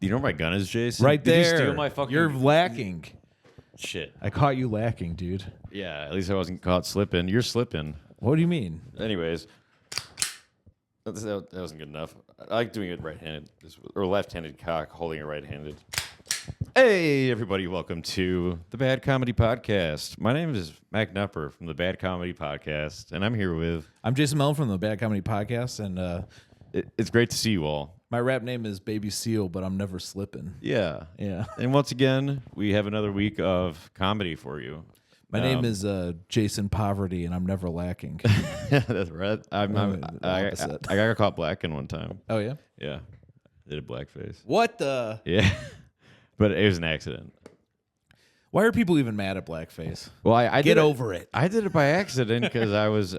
You know where my gun is, Jason? Right there. Did you steal my fucking... You're lacking. Shit. I caught you lacking, dude. Yeah, at least I wasn't caught slipping. You're slipping. What do you mean? Anyways, that wasn't good enough. I like doing it right-handed, or left-handed cock, holding it right-handed. Hey, everybody, welcome to the Bad Comedy Podcast. My name is Mack Nepper from the Bad Comedy Podcast, and I'm here with... I'm Jason Melton from the Bad Comedy Podcast, and it's great to see you all. my rap name is Baby Seal, but I'm never slipping. Yeah. Yeah. And once again, we have another week of comedy for you. My name is Jason Poverty, and I'm never lacking. That's right. I got caught blacking one time. Oh, yeah? Yeah. Did a blackface. What the? Yeah. But it was an accident. Why are people even mad at blackface? Well, I Get did over it. I did it by accident because I was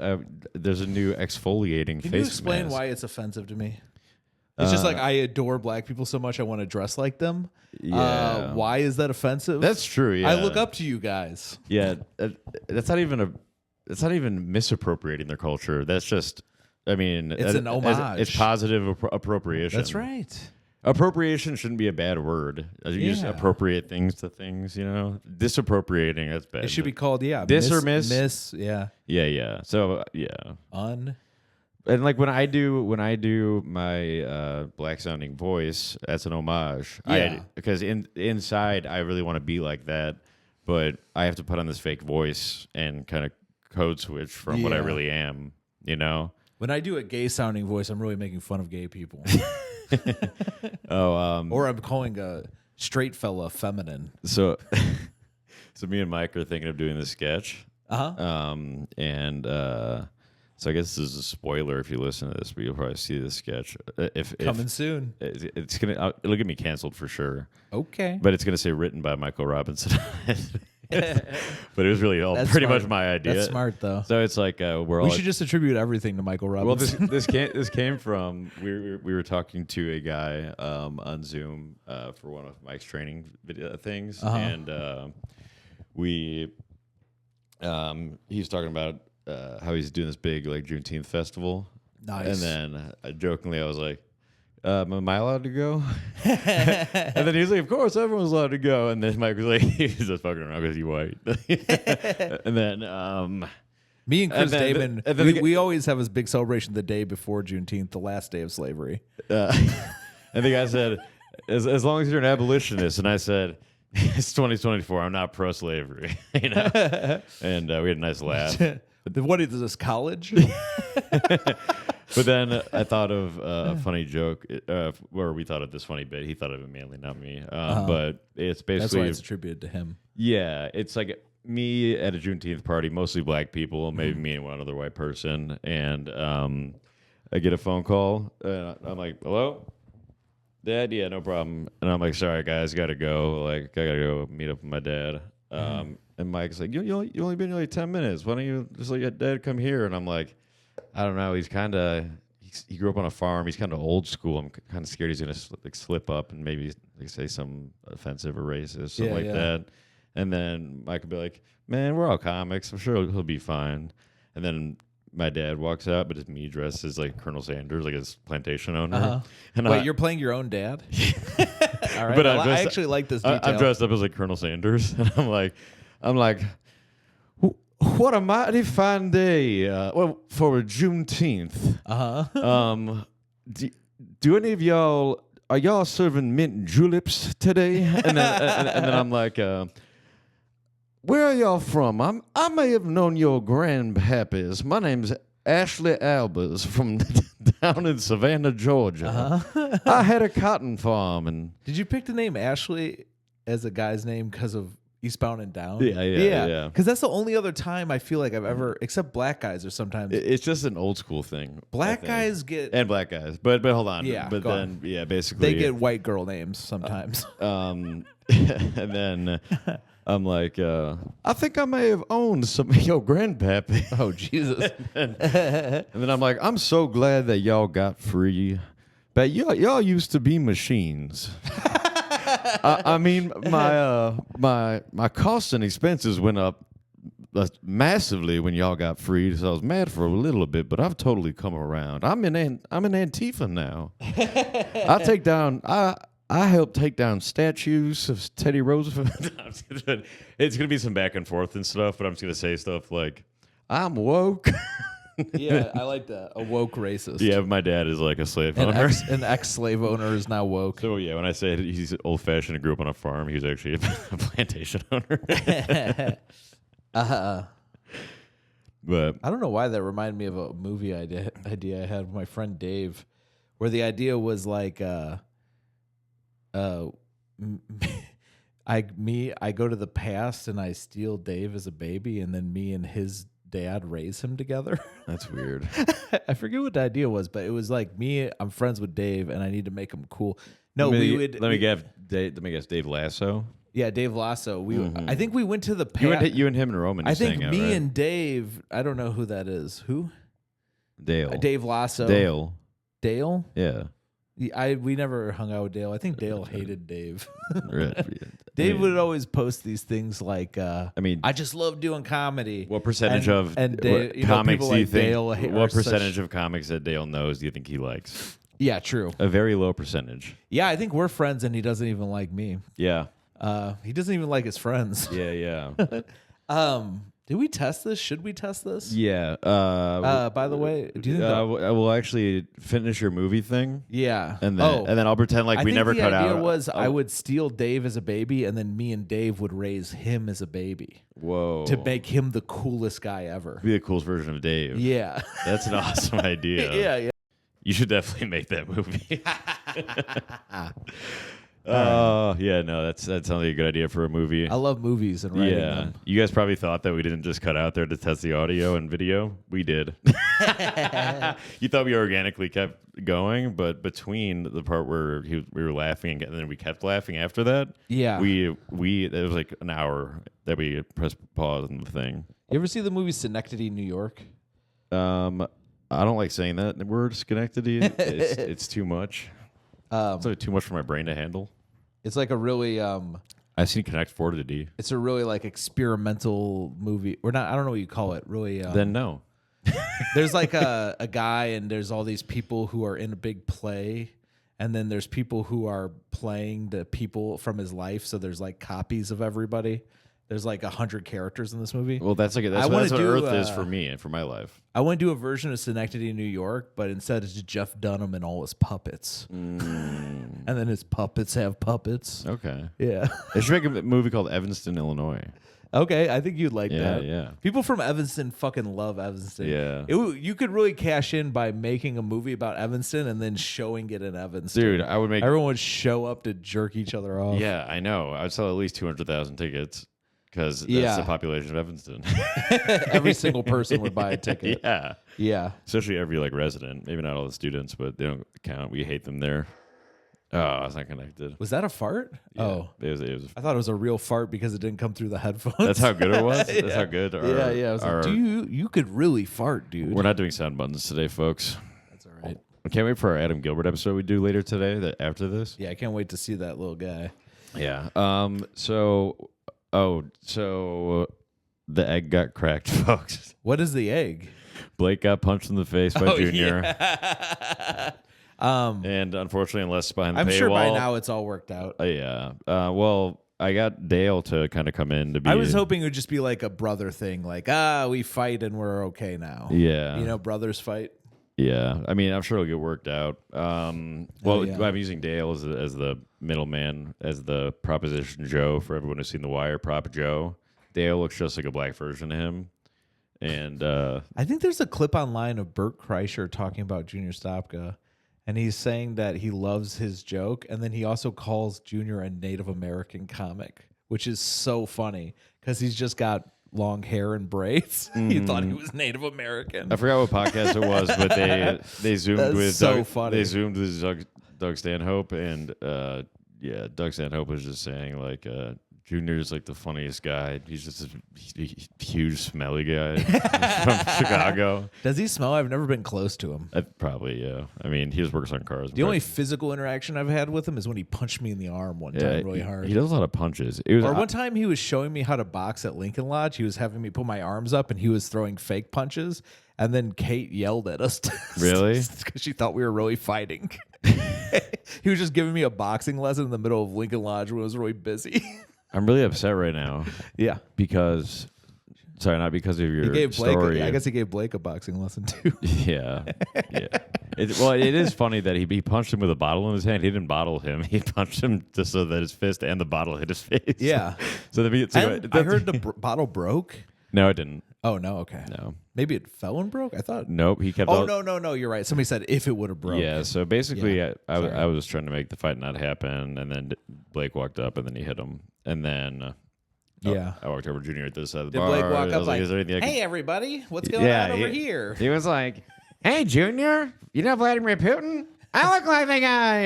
there's a new exfoliating Can face you explain mask. why it's offensive to me? It's just like I adore black people so much I want to dress like them. Yeah. Why is that offensive? That's true. Yeah. I look up to you guys. Yeah. That's not even misappropriating their culture. That's just. I mean, It's an homage. It's positive appropriation. That's right. Appropriation shouldn't be a bad word. You just appropriate things to things, you know? Disappropriating, that's bad. It should be called, Dis or miss? Miss, yeah. Yeah. So, yeah. Un. And like when I do my black sounding voice, that's an homage. Yeah. Because inside I really want to be like that, but I have to put on this fake voice and kind of code switch from what I really am, you know? When I do a gay sounding voice, I'm really making fun of gay people. Or I'm calling a straight fella feminine. So me and Mike are thinking of doing this sketch. So I guess this is a spoiler if you listen to this, but you'll probably see this sketch. Coming soon. It'll get me canceled for sure. Okay. But it's gonna say written by Michael Robinson. But it was really all That's pretty smart. much my idea. That's smart though. So it's like we should just attribute everything to Michael Robinson. Well, this came from we were talking to a guy on Zoom for one of Mike's training video things, and he's talking about how he's doing this big like Juneteenth festival. Nice. And then jokingly I was like, am I allowed to go? And then he was like, of course, everyone's allowed to go. And then Mike was like, he's just fucking around because he's white. And then me and Chris Damon, and then we always have this big celebration the day before Juneteenth, the last day of slavery. And the guy said, as long as you're an abolitionist. And I said, it's 2024. I'm not pro-slavery. You know? And we had a nice laugh. What is this, college? But then I thought of a funny joke, where we thought of this funny bit. He thought of it mainly, not me. But it's basically... That's why it's attributed to him. Yeah, it's like me at a Juneteenth party, mostly black people, maybe me and one other white person. And I get a phone call. And I'm like, hello? Dad? Yeah, no problem. And I'm like, sorry, guys, got to go. Like, I got to go meet up with my dad. And Mike's like, you only been here like 10 minutes. Why don't you just let your dad come here? And I'm like... I don't know. He's kind of he grew up on a farm. He's kind of old school. I'm kind of scared he's gonna slip up and maybe say something offensive or racist, something that. And then Mike would be like, "Man, we're all comics. I'm sure he'll be fine." And then my dad walks out, but it's me dressed as like Colonel Sanders, like his plantation owner. And Wait, you're playing your own dad? All right. But I actually like this detail. I'm dressed up as like Colonel Sanders, and I'm like. What a mighty fine day! For Juneteenth. Do any of y'all are y'all serving mint juleps today? And then I'm like, where are y'all from? I may have known your grandpappies. My name's Ashley Albers from down in Savannah, Georgia. I had a cotton farm, and did you pick the name Ashley as a guy's name because of Eastbound and Down? Yeah. Because that's the only other time I feel like I've ever, except black guys are sometimes. It's just an old school thing. Black guys get and black guys, but hold on. Yeah, but then on. Basically they get white girl names sometimes. And then I'm like, I think I may have owned some of your grandpappy. Oh Jesus! And then I'm like, I'm so glad that y'all got free, but y'all used to be machines. I mean, my costs and expenses went up massively when y'all got freed, so I was mad for a little bit, but I've totally come around. I'm in Antifa now. I I helped take down statues of Teddy Roosevelt. It's going to be some back and forth and stuff, but I'm just going to say stuff like, I'm woke. Yeah, I like that. A woke racist. Yeah, my dad is like a slave owner. An ex-slave owner is now woke. So, yeah, when I say he's old-fashioned and grew up on a farm, he was actually a plantation owner. But I don't know why that reminded me of a movie idea I had with my friend Dave, where the idea was like, I go to the past and I steal Dave as a baby, and then me and his dad raise him together. that's weird. I forget what the idea was, but it was like I'm friends with Dave and I need to make him cool. No, Let me guess, Dave Lasso. Yeah, Dave Lasso. I think we went to the You past. and him and Roman. I think sang me out, right? and Dave. I don't know who that is. Who? Dale. Dave Lasso. Dale. Dale. Yeah. We never hung out with Dale. I think Dale hated Dave. Right. Dave would always post these things like, mean, I just love doing comedy. what percentage of Dale, comics do you like think? Dale What percentage of comics that Dale knows do you think he likes? Yeah, true. A very low percentage. Yeah, I think we're friends and he doesn't even like me. Yeah. He doesn't even like his friends. Yeah. Did we test this? Should we test this? Yeah. By the way, do you think I will actually finish your movie thing. Yeah. And then I'll pretend like we never cut out. The idea was I would steal Dave as a baby, and then me and Dave would raise him as a baby. Whoa. To make him the coolest guy ever. Be the coolest version of Dave. Yeah. That's an awesome idea. Yeah. You should definitely make that movie. Yeah, no, that sounds like a good idea for a movie. I love movies and writing them. You guys probably thought that we didn't just cut out there to test the audio and video. We did. You thought we organically kept going, but between the part where we were laughing and then we kept laughing after that, Yeah. it was like an hour that we pressed pause on the thing. You ever see the movie Schenectady, New York? I don't like saying that word, Schenectady. It's too much. It's like too much for my brain to handle. It's like a really I've seen Connect 4 to D. it's a really like experimental movie. Or not, I don't know what you call it. Really Then no. there's like a guy and there's all these people who are in a big play, and then there's people who are playing the people from his life, so there's like copies of everybody. There's like 100 characters in this movie. Well, that's what Earth is for me and for my life. I want to do a version of Schenectady, New York, but instead it's Jeff Dunham and all his puppets. And then his puppets have puppets. Okay. Yeah. They should make a movie called Evanston, Illinois. Okay, I think you'd like that. Yeah. People from Evanston fucking love Evanston. Yeah. You could really cash in by making a movie about Evanston and then showing it in Evanston. Dude, I would make... Everyone would show up to jerk each other off. Yeah, I know. I'd sell at least 200,000 tickets because that's the population of Evanston. Every single person would buy a ticket. Yeah. Yeah. Especially every resident. Maybe not all the students, but they don't count. We hate them there. Oh, it's not connected. Was that a fart? Yeah, Oh. It was. I thought it was a real fart because it didn't come through the headphones. That's how good it was? Yeah. That's how good? I was like, you could really fart, dude. We're not doing sound buttons today, folks. That's all right. I can't wait for our Adam Gilbert episode we do later today, after this. Yeah, I can't wait to see that little guy. Yeah. So the egg got cracked, folks. What is the egg? Blake got punched in the face by Junior. Yeah. And unfortunately, unless behind the paywall. I'm sure by now it's all worked out. Yeah. Well, I got Dale to kind of come in to be. I was hoping it would just be like a brother thing, like, we fight and we're okay now. Yeah. Brothers fight. Yeah. I mean, I'm sure it'll get worked out. I'm using Dale as the middleman, as the Proposition Joe for everyone who's seen The Wire, Prop Joe. Dale looks just like a black version of him. And I think there's a clip online of Bert Kreischer talking about Junior Stopka, and he's saying that he loves his joke, and then he also calls Junior a Native American comic, which is so funny because he's just got long hair and braids. He thought he was Native American. I forgot what podcast it was, but they zoomed That's with so Doug, funny. They zoomed with Doug Stanhope, and Doug Stanhope was just saying like Junior's like the funniest guy. He's just a huge, smelly guy from Chicago. Does he smell? I've never been close to him. Probably, yeah. I mean, he just works on cars. The only physical interaction I've had with him is when he punched me in the arm one time really hard. He does a lot of punches. One time he was showing me how to box at Lincoln Lodge. He was having me put my arms up, and he was throwing fake punches. And then Kate yelled at us. Really? Because she thought we were really fighting. He was just giving me a boxing lesson in the middle of Lincoln Lodge when it was really busy. I'm really upset right now Yeah. because, sorry, not because of your He gave Blake, story. I guess he gave Blake a boxing lesson too. Yeah. Well, it is funny that he punched him with a bottle in his hand. He didn't bottle him. He punched him just so that his fist and the bottle hit his face. Yeah. I I heard the bottle broke. No, it didn't. Oh, no. Okay. No. Maybe it fell and broke? I thought. Nope. He kept. Oh, no. You're right. Somebody said if it would have broke. Yeah. So basically, Yeah. I was trying to make the fight not happen, and then Blake walked up, and then he hit him, and then. Yeah. I walked over to Junior at this side of the Did bar. Blake walk up like, "Is there anything I can-" hey, everybody, what's going on over here? He was like, "Hey, Junior, you know Vladimir Putin? I look like the guy."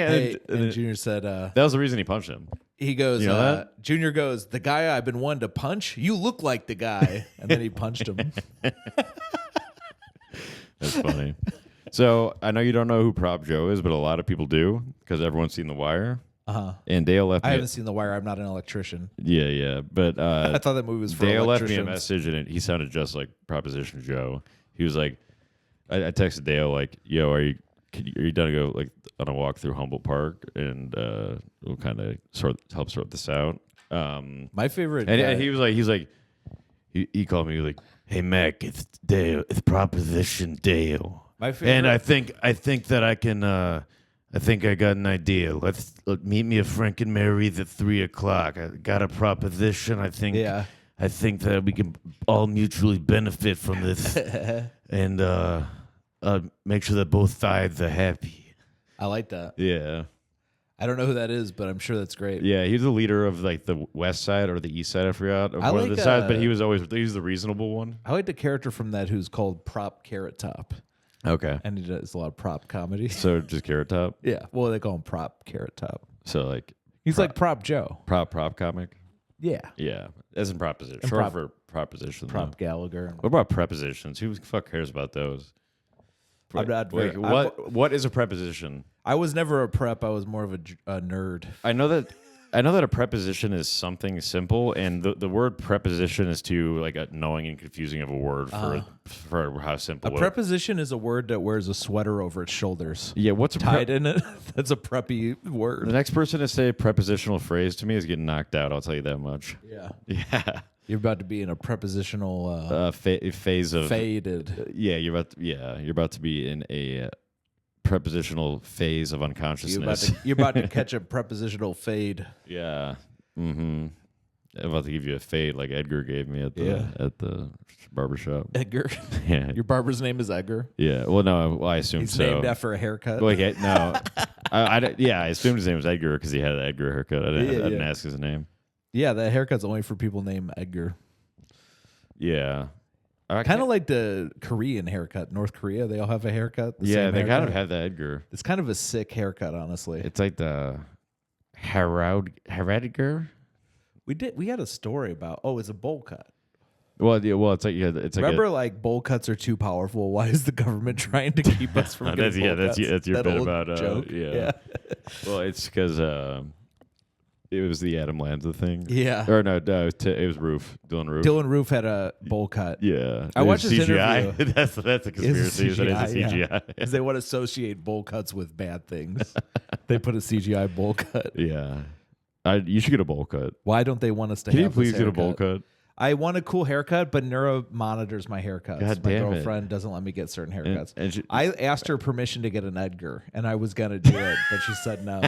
And Junior said, that was the reason he punched him. he goes, You know that? Junior goes, the guy I've been wanting to punch, you look like the guy. And then he punched him. That's funny. So I know you don't know who Prop Joe is, but a lot of people do because everyone's seen The Wire. Uh-huh. And Dale left I me. haven't seen The Wire. I'm not an electrician. Yeah. But I thought that movie was for Dale left me a electricians. message, and he sounded just like Proposition Joe. He was like, I texted Dale like, "Yo, are you done to go like on a walk through Humboldt Park, and we'll kind of help sort this out." My favorite. And he called me like, "Hey Mac, it's Dale. It's Proposition Dale." My favorite. And I think that I can. I think I got an idea. Let's meet me at Frank and Mary's at 3:00. I got a proposition. I think. Yeah. I think that we can all mutually benefit from this, and make sure that both sides are happy. I like that. Yeah. I don't know who that is, but I'm sure that's great. Yeah, he's the leader of like the west side or the east side. I forgot. Of I one like, of the sides, but he was the reasonable one. I like the character from that who's called Prop Carrot Top. Okay. And he does a lot of prop comedy. So just Carrot Top. Yeah. Well, they call him Prop Carrot Top. So like He's like Prop Joe. prop comic. Yeah. Yeah, as in proposition. And Short for proposition. Prop Gallagher. What about prepositions? Who the fuck cares about those? I'm not Wait, very- what is a preposition? I was never a prep. I was more of a nerd. I know that a preposition is something simple, and the word preposition is too like annoying and confusing of a word for how simple. A preposition is a word that wears a sweater over its shoulders. Yeah, what's a Tied in it? That's a preppy The word. next person to say a prepositional phrase to me is getting knocked out. I'll tell you that much. Yeah. Yeah. You're about to be in a prepositional Phase of faded. Yeah, you're about to be in a prepositional phase of unconsciousness. You're about to catch a prepositional fade. Yeah. Mm-hmm. I'm about to give you a fade like Edgar gave me at the barbershop. Edgar. Yeah. Your barber's name is Edgar. Yeah. Well, no, I assumed He's so. named after a haircut. Well, no. I assumed his name was Edgar because he had an Edgar haircut. I didn't ask his name. Yeah, that haircut's only for people named Edgar. Yeah. Kind of like the Korean haircut. North Korea, they all have a haircut. Yeah, they kind of have the Edgar. It's kind of a sick haircut, honestly. It's like the Heradgar. We had a story about. Oh, it's a bowl cut. Well, it's like it's like remember like bowl cuts are too powerful. Why is the government trying to keep us from getting bowl cuts? That's your That bit old about joke. yeah. Well, it's because it was the Adam Lanza thing. Yeah. Or no, it was Dylan Roof. Dylan Roof had a bowl cut. Yeah. I watched his CGI. interview. that's a conspiracy. That is a CGI. Because they want to associate bowl cuts with bad things. They put a CGI bowl cut. Yeah. You should get a bowl cut. Why don't they want us to Can you have please this get a bowl haircut? cut? I want a cool haircut, but Neuro monitors my haircuts. God My damn it. girlfriend doesn't let me get certain haircuts. And I asked her permission to get an Edgar, and I was going to do it, but she said no.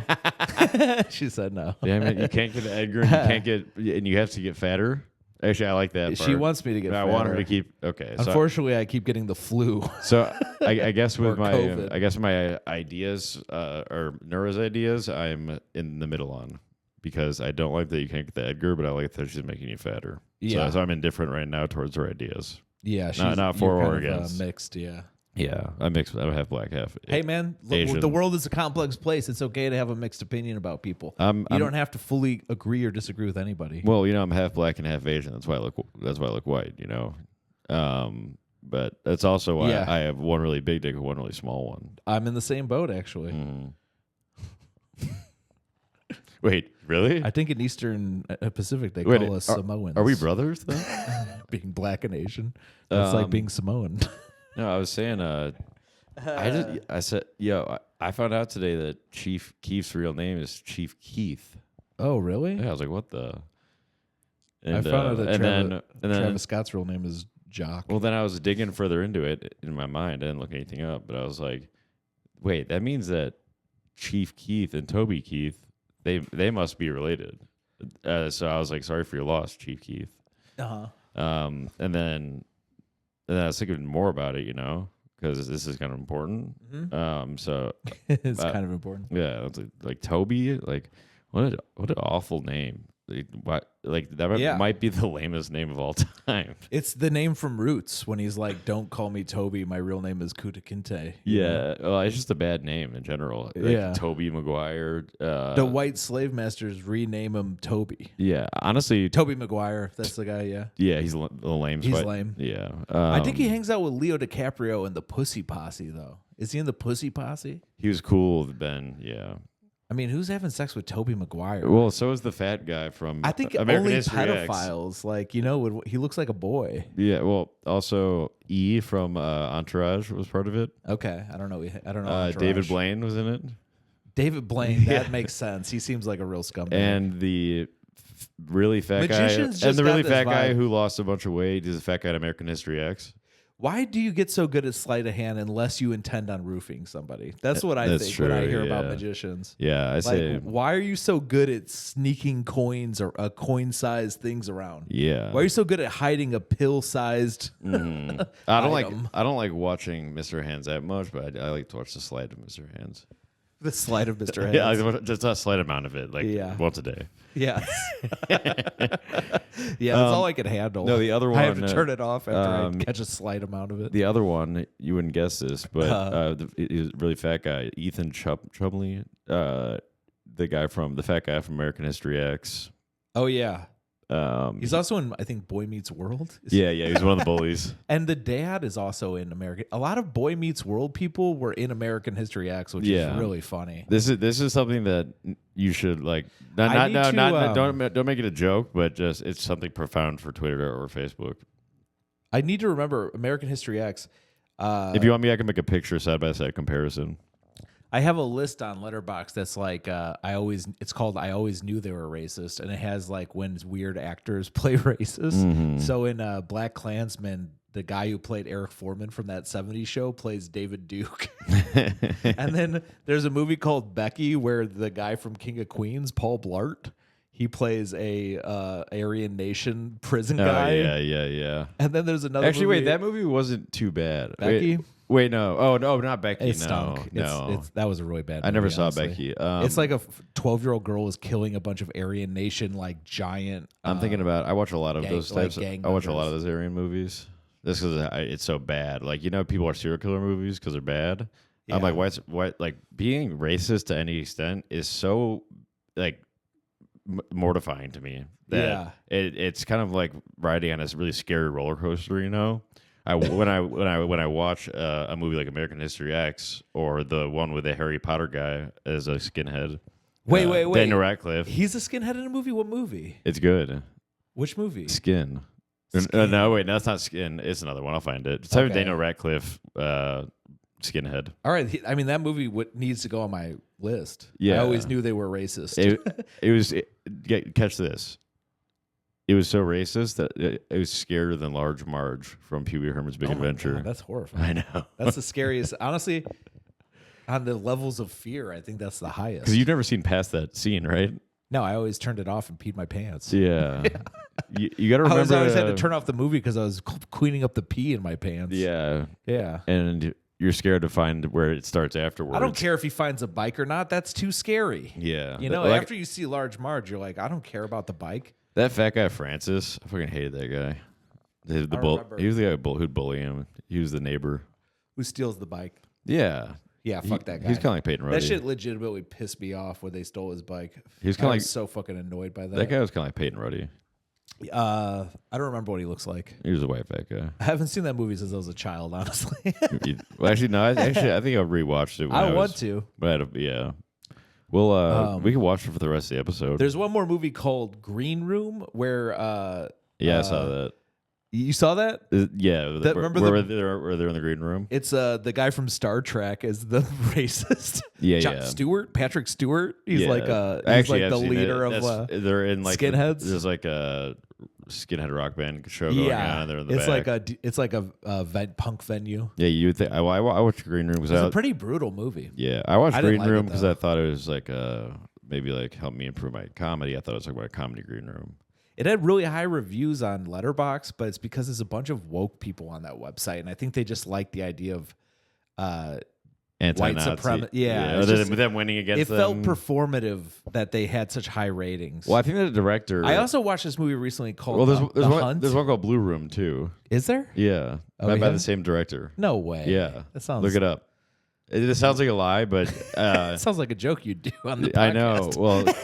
She said no. Damn it. You can't get an Edgar and you have to get fatter. Actually, I like that part. She wants me to get I fatter. want her to keep okay. Unfortunately, I keep getting the flu. So I guess with Or COVID. I guess my ideas or Nura's ideas, I'm in the middle on because I don't like that you can't get the Edgar, but I like that she's making you fatter. Yeah. So I'm indifferent right now towards her ideas. Yeah, she's not for you're or kind of, against. mixed. Yeah. Yeah, I mix. I have black half. Hey man, Asian. the world is a complex place. It's okay to have a mixed opinion about people. You don't have to fully agree or disagree with anybody. Well, I'm half black and half Asian. That's why I look white. But that's also why I have one really big dick and one really small one. I'm in the same boat actually. Wait, really? I think in Eastern Pacific they call us Samoans. Are we brothers then? Being black and Asian, it's like being Samoan. No, I was saying. I said, I found out today that Chief Keef's real name is Chief Keith. Oh, really? Yeah, I was like, what the? I found out that Travis Scott's real name is Jock. Well, then I was digging further into it in my mind. I didn't look anything up, but I was like, wait, that means that Chief Keith and Toby Keith, they must be related. So I was like, sorry for your loss, Chief Keith. Uh-huh. And then I was thinking more about it, because this is kind of important. Mm-hmm. So it's kind of important. Yeah, it's like Toby, like what an awful name. That might be the lamest name of all time. It's the name from Roots when he's like, "Don't call me Toby. My real name is Kuta Kinte." Yeah, well, it's just a bad name in general. Like Toby Maguire. The white slave masters rename him Toby. Yeah, honestly, Toby Maguire. That's the guy. Yeah. Yeah, he's a lame. He's lame. Yeah. I think he hangs out with Leo DiCaprio in the Pussy Posse, though. Is he in the Pussy Posse? He was cool then. Yeah. I mean, who's having sex with Toby Maguire? Well, so is the fat guy from I think American only History pedophiles, X. He looks like a boy. Yeah, well, also E from Entourage was part of it. Okay, I don't know. Entourage. David Blaine was in it. David Blaine, that makes sense. He seems like a real scumbag. And the really fat Magicians guy, and the really fat vibe. guy who lost a bunch of weight is the fat guy in American History X. Why do you get so good at sleight of hand unless you intend on roofing somebody? That's what I That's think true, when I hear about magicians. Yeah, I say. Why are you so good at sneaking coins or coin-sized things around? Yeah. Why are you so good at hiding a pill-sized? I don't like watching Mr. Hands that much, but I like to watch the slide of Mr. Hands. The slide of Mr. Hands. Yeah, just a slight amount of it, once a day. Yes. Yeah, that's all I can handle. No, the other one. I have to turn it off after I catch a slight amount of it. The other one, you wouldn't guess this, but he was a really fat guy, Ethan Chubley, the fat guy from American History X. Oh, yeah. He's also in, I think, Boy Meets World. Yeah, he's one of the bullies. And the dad is also in American. A lot of Boy Meets World people were in American History X, which is really funny. This is something that you should like. Don't make it a joke, but just it's something profound for Twitter or Facebook. I need to remember American History X. If you want me, I can make a picture side by side comparison. I have a list on Letterboxd that's like it's called I Always Knew They Were Racist, and it has like when weird actors play racist. Mm-hmm. So in Black Klansman, the guy who played Eric Foreman from that 70s show plays David Duke. And then there's a movie called Becky where the guy from King of Queens, Paul Blart, he plays a Aryan Nation prison guy. Yeah. And then there's another Actually, movie. wait, that movie wasn't too bad. Becky? Wait, no. Oh, no, not Becky. It stunk. No. That was a really bad movie. I never saw honestly. Becky. It's like a 12-year-old girl is killing a bunch of Aryan Nation, like giant. I'm thinking about. I watch a lot of those types. gang I watch a lot members. of those Aryan movies. This because it's so bad. Like people are serial killer movies because they're bad. Yeah. I'm like, why? Like being racist to any extent is so like mortifying to me. That it's kind of like riding on this really scary roller coaster. When I watch a movie like American History X or the one with the Harry Potter guy as a skinhead. Wait. Daniel Radcliffe. He's a skinhead in a movie? What movie? It's good. Which movie? Skin. Skin. No, wait, no, that's not Skin. It's another one. I'll find it. Type of Okay. Daniel Radcliffe skinhead. All right. I mean, that movie needs to go on my list. Yeah. I always knew they were racist. Catch this. It was so racist that it was scarier than Large Marge from Pee Wee Herman's Big Oh my Adventure. God, that's horrifying. I know. That's the scariest. Honestly, on the levels of fear, I think that's the highest. Because you've never seen past that scene, right? No, I always turned it off and peed my pants. Yeah. You got to remember. I always had to turn off the movie because I was cleaning up the pee in my pants. Yeah. Yeah. And you're scared to find where it starts afterwards. I don't care if he finds a bike or not. That's too scary. Yeah. After you see Large Marge, you're like, I don't care about the bike. That fat guy, Francis, I fucking hated that guy. He was the guy who'd bully him. He was the neighbor. Who steals the bike? Yeah. Yeah, fuck that guy. He's kind of like Peyton Ruddy. That shit legitimately pissed me off when they stole his bike. He was kind of like so fucking annoyed by that. That guy was kind of like Peyton Ruddy. I don't remember what he looks like. He was a white fat guy. I haven't seen that movie since I was a child, honestly. Well, actually, no. I think I rewatched it. When I want to. But yeah. Well, we can watch it for the rest of the episode. There's one more movie called Green Room where I saw that. You saw that? Yeah. Remember where they're in the green room? It's the guy from Star Trek is the racist. Yeah, John Stewart, Patrick Stewart. He's Yeah. like I've the seen leader it. of they're in like skinheads. There's like a skinhead rock band show going on. And they're in the back. It's like a punk venue. Yeah, you would think. I watched Green Room because It's a pretty brutal movie. Yeah, I watched Green Room because though. I thought it was like maybe like help me improve my comedy. I thought it was like about a comedy Green Room. It had really high reviews on Letterboxd, but it's because there's a bunch of woke people on that website, and I think they just like the idea of white supremacy. Yeah, them winning against them. It felt performative that they had such high ratings. Well, I think that the director. I also watched this movie recently called there's one called Blue Room too. Is there? Yeah, by the same director. No way. Yeah, that sounds. Look it up. It sounds like a lie, but it sounds like a joke you'd do on the podcast. I know.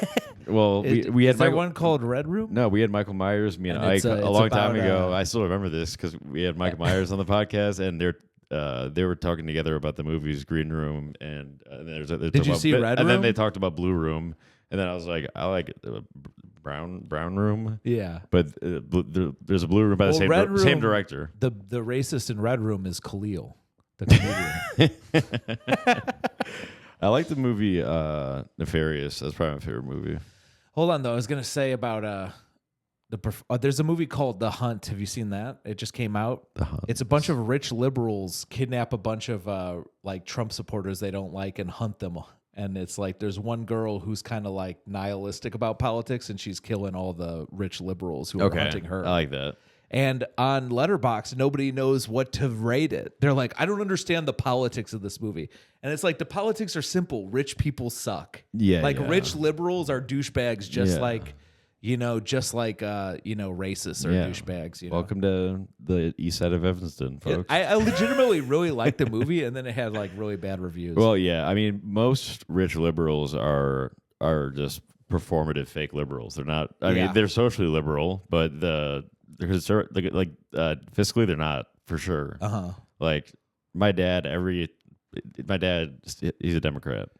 Well, we had one called Red Room. No, we had Michael Myers, me and Ike, a long time ago. I still remember this because we had Michael Myers on the podcast, and they were talking together about the movies Green Room and Did you see Red Room? And then they talked about Blue Room, and then I was like, I like Brown Room. Yeah, but there's a Blue Room by the same director. The racist in Red Room is Khalil, the comedian. I like the movie Nefarious. That's probably my favorite movie. Hold on, though. I was going to say about there's a movie called The Hunt. Have you seen that? It just came out. The Hunt. It's a bunch of rich liberals kidnap a bunch of like Trump supporters they don't like and hunt them. And it's like there's one girl who's kind of like nihilistic about politics, and she's killing all the rich liberals who are hunting her. I like that. And on Letterboxd, nobody knows what to rate it. They're like, I don't understand the politics of this movie. And it's like the politics are simple. Rich people suck. Yeah. Like rich liberals are douchebags just like racists are douchebags. You know? Welcome to the east side of Evanston, folks. I legitimately really liked the movie, and then it had like really bad reviews. Well, yeah. I mean, most rich liberals are just performative fake liberals. They're not. I mean, they're socially liberal, but fiscally they're not for sure. Like my dad, he's a Democrat,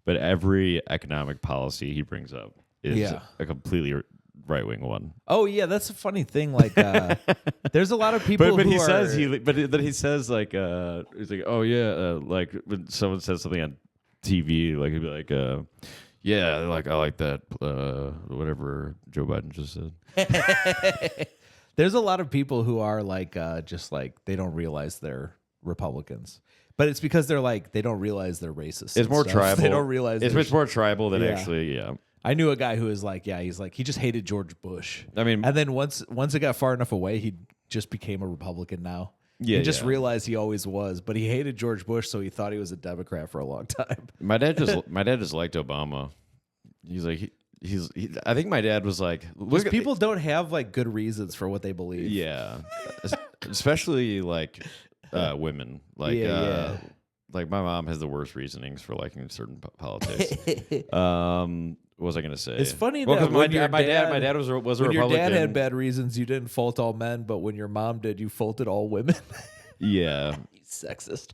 but every economic policy he brings up is a completely right-wing one. Oh yeah, that's a funny thing. Like, there's a lot of people. But he says like he's like, oh yeah, like when someone says something on TV, like he'd be like, yeah, like I like that, whatever Joe Biden just said. There's a lot of people who are like, just like they don't realize they're Republicans, but it's because they're like they don't realize they're racist. It's more tribal. They don't realize it's more tribal than actually. Yeah, I knew a guy who was like, he's like he just hated George Bush. I mean, and then once it got far enough away, he just became a Republican now. Yeah, and just realized he always was, but he hated George Bush, so he thought he was a Democrat for a long time. My dad just liked Obama. He's like. I think my dad was like, people don't have like good reasons for what they believe. Yeah, especially like women. Like, like my mom has the worst reasonings for liking certain politics. What was I going to say? It's funny that my dad was a Republican. Your dad had bad reasons. You didn't fault all men, but when your mom did, you faulted all women. Yeah, you sexist.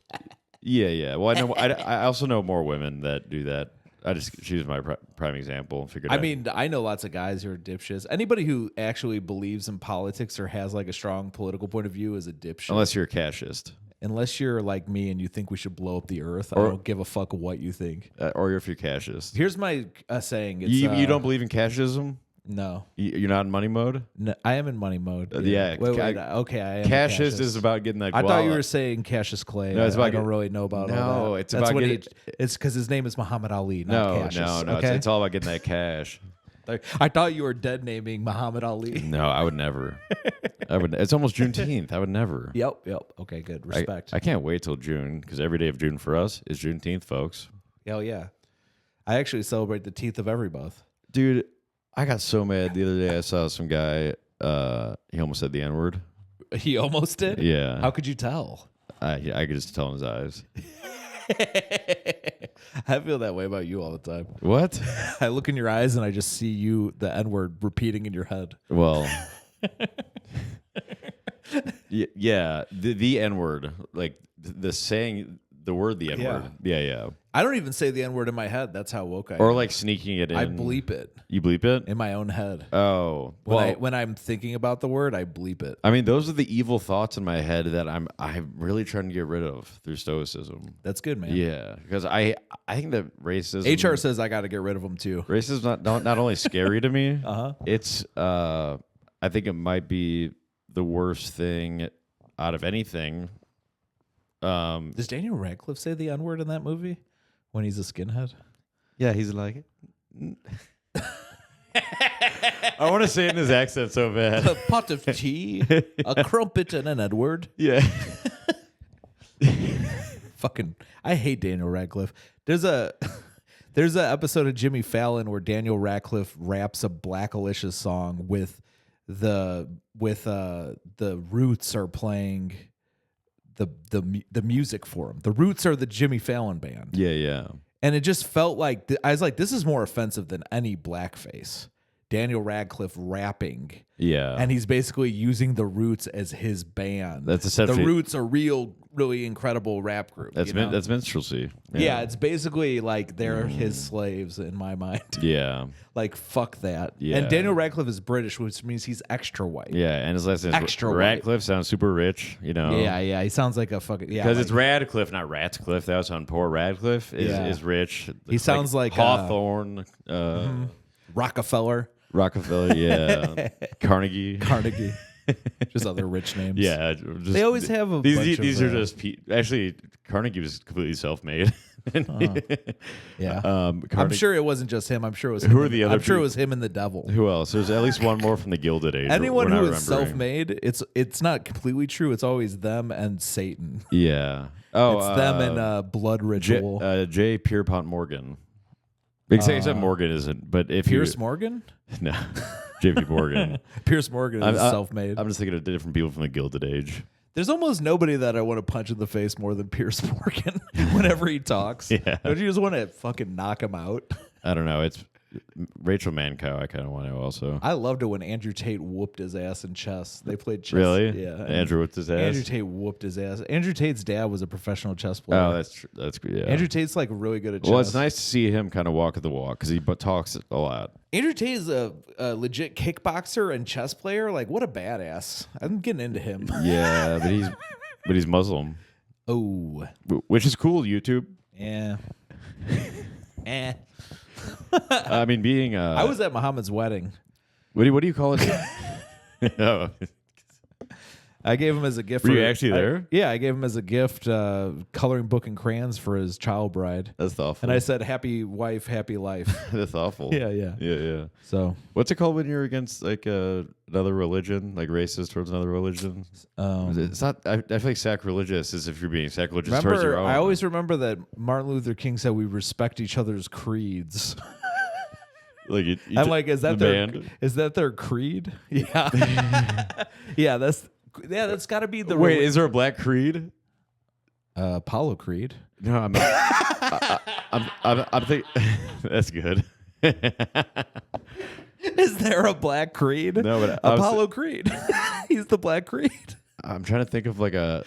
Yeah. Well, I also know more women that do that. She was my prime example. I know lots of guys who are dipshits. Anybody who actually believes in politics or has like a strong political point of view is a dipshit. Unless you're a cashist. Unless you're like me and you think we should blow up the earth. I don't give a fuck what you think. Or if you're cashist. Here's my saying. It's, you don't believe in cashism? No. You're not in money mode? No, I am in money mode. Yeah. Wait, okay, I am. Cashist is about getting that. I thought you were saying Cassius Clay. No, I don't really know about all that. It's about getting. It's because his name is Muhammad Ali, not Cassius. No. Okay? It's all about getting that cash. I thought you were dead naming Muhammad Ali. No, I would never. It's almost Juneteenth. I would never. Yep. Okay, good. Respect. I can't wait till June because every day of June for us is Juneteenth, folks. Hell yeah. I actually celebrate the teeth of every month. Dude, I got so mad the other day. I saw some guy. He almost said the N-word. He almost did? Yeah. How could you tell? I could just tell in his eyes. I feel that way about you all the time. What? I look in your eyes and I just see you, the N-word, repeating in your head. Well, yeah, the N-word, like the saying the word the N-word. Yeah. I don't even say the N-word in my head. That's how woke I am. Or like sneaking it in. I bleep it. You bleep it? In my own head. Oh. When I'm thinking about the word, I bleep it. I mean, those are the evil thoughts in my head that I'm really trying to get rid of through stoicism. That's good, man. Yeah, because I think that racism. HR says I got to get rid of them too. Racism not only scary to me. Uh-huh. It's I think it might be the worst thing out of anything. Does Daniel Radcliffe say the N-word in that movie when he's a skinhead? Yeah, he's like. I want to say it in his accent so bad. A pot of tea, a crumpet, and an N-word. Yeah. Fucking, I hate Daniel Radcliffe. There's a episode of Jimmy Fallon where Daniel Radcliffe raps a Blackalicious song with the Roots are playing the music for him. The Roots are the Jimmy Fallon band. Yeah. And it just felt like I was like, this is more offensive than any blackface. Daniel Radcliffe rapping. Yeah. And he's basically using the Roots as his band. That's essentially the Roots are really incredible rap group. That's that's minstrelsy. Yeah, it's basically like they're his slaves in my mind. Yeah. Like fuck that. Yeah. And Daniel Radcliffe is British, which means he's extra white. Yeah, and his last name is Extra white. Radcliffe. Sounds super rich, you know. Yeah. He sounds like a fucking because it's Radcliffe, not Ratcliffe. That was on poor Radcliffe is rich. He sounds like Hawthorne, Rockefeller. Rockefeller, yeah, Carnegie. Just other rich names. Yeah, they always have a bunch these of, are just actually Carnegie was completely self-made. Yeah, I'm sure it wasn't just him. I'm sure it was. Who are the other? I'm sure it was him and the devil. Who else? There's at least one more from the Gilded Age. Anyone who is self-made, it's not completely true. It's always them and Satan. Yeah. Oh, it's them and blood ritual. J. Pierpont Morgan. Except Morgan isn't, but if Pierce Morgan? No, J.P. Morgan. Pierce Morgan is self-made. I'm just thinking of different people from the Gilded Age. There's almost nobody that I want to punch in the face more than Pierce Morgan whenever he talks. Yeah. Don't you just want to fucking knock him out? I don't know. It's Rachel Mancow. I kind of want to also. I loved it when Andrew Tate whooped his ass in chess. They played chess. Really? Yeah. Andrew whooped his ass? Andrew Tate whooped his ass. Andrew Tate's dad was a professional chess player. Oh, that's true. That's good. Yeah. Andrew Tate's like really good at chess. Well, it's nice to see him kind of walk the walk because he talks a lot. Andrew Tate is a legit kickboxer and chess player. Like, what a badass. I'm getting into him. Yeah, but he's Muslim. Oh. Which is cool, YouTube. Yeah. I mean, being I was at Muhammad's wedding. What do you call it? Oh. I gave him as a gift. Were you actually there? Yeah, I gave him as a gift coloring book and crayons for his child bride. That's awful. And I said, "Happy wife, happy life." That's awful. Yeah. So, what's it called when you're against like another religion, like racist towards another religion? It's not. I feel like sacrilegious is if you're being sacrilegious towards your own. I always remember that Martin Luther King said we respect each other's creeds. Like I'm like, is that their band? Is that their creed? Yeah. Yeah, that's got to be the. Wait, is there a black creed? Apollo Creed. No, I'm not. I'm thinking that's good. Is there a black creed? No, but Apollo Creed. He's the black creed. I'm trying to think of like a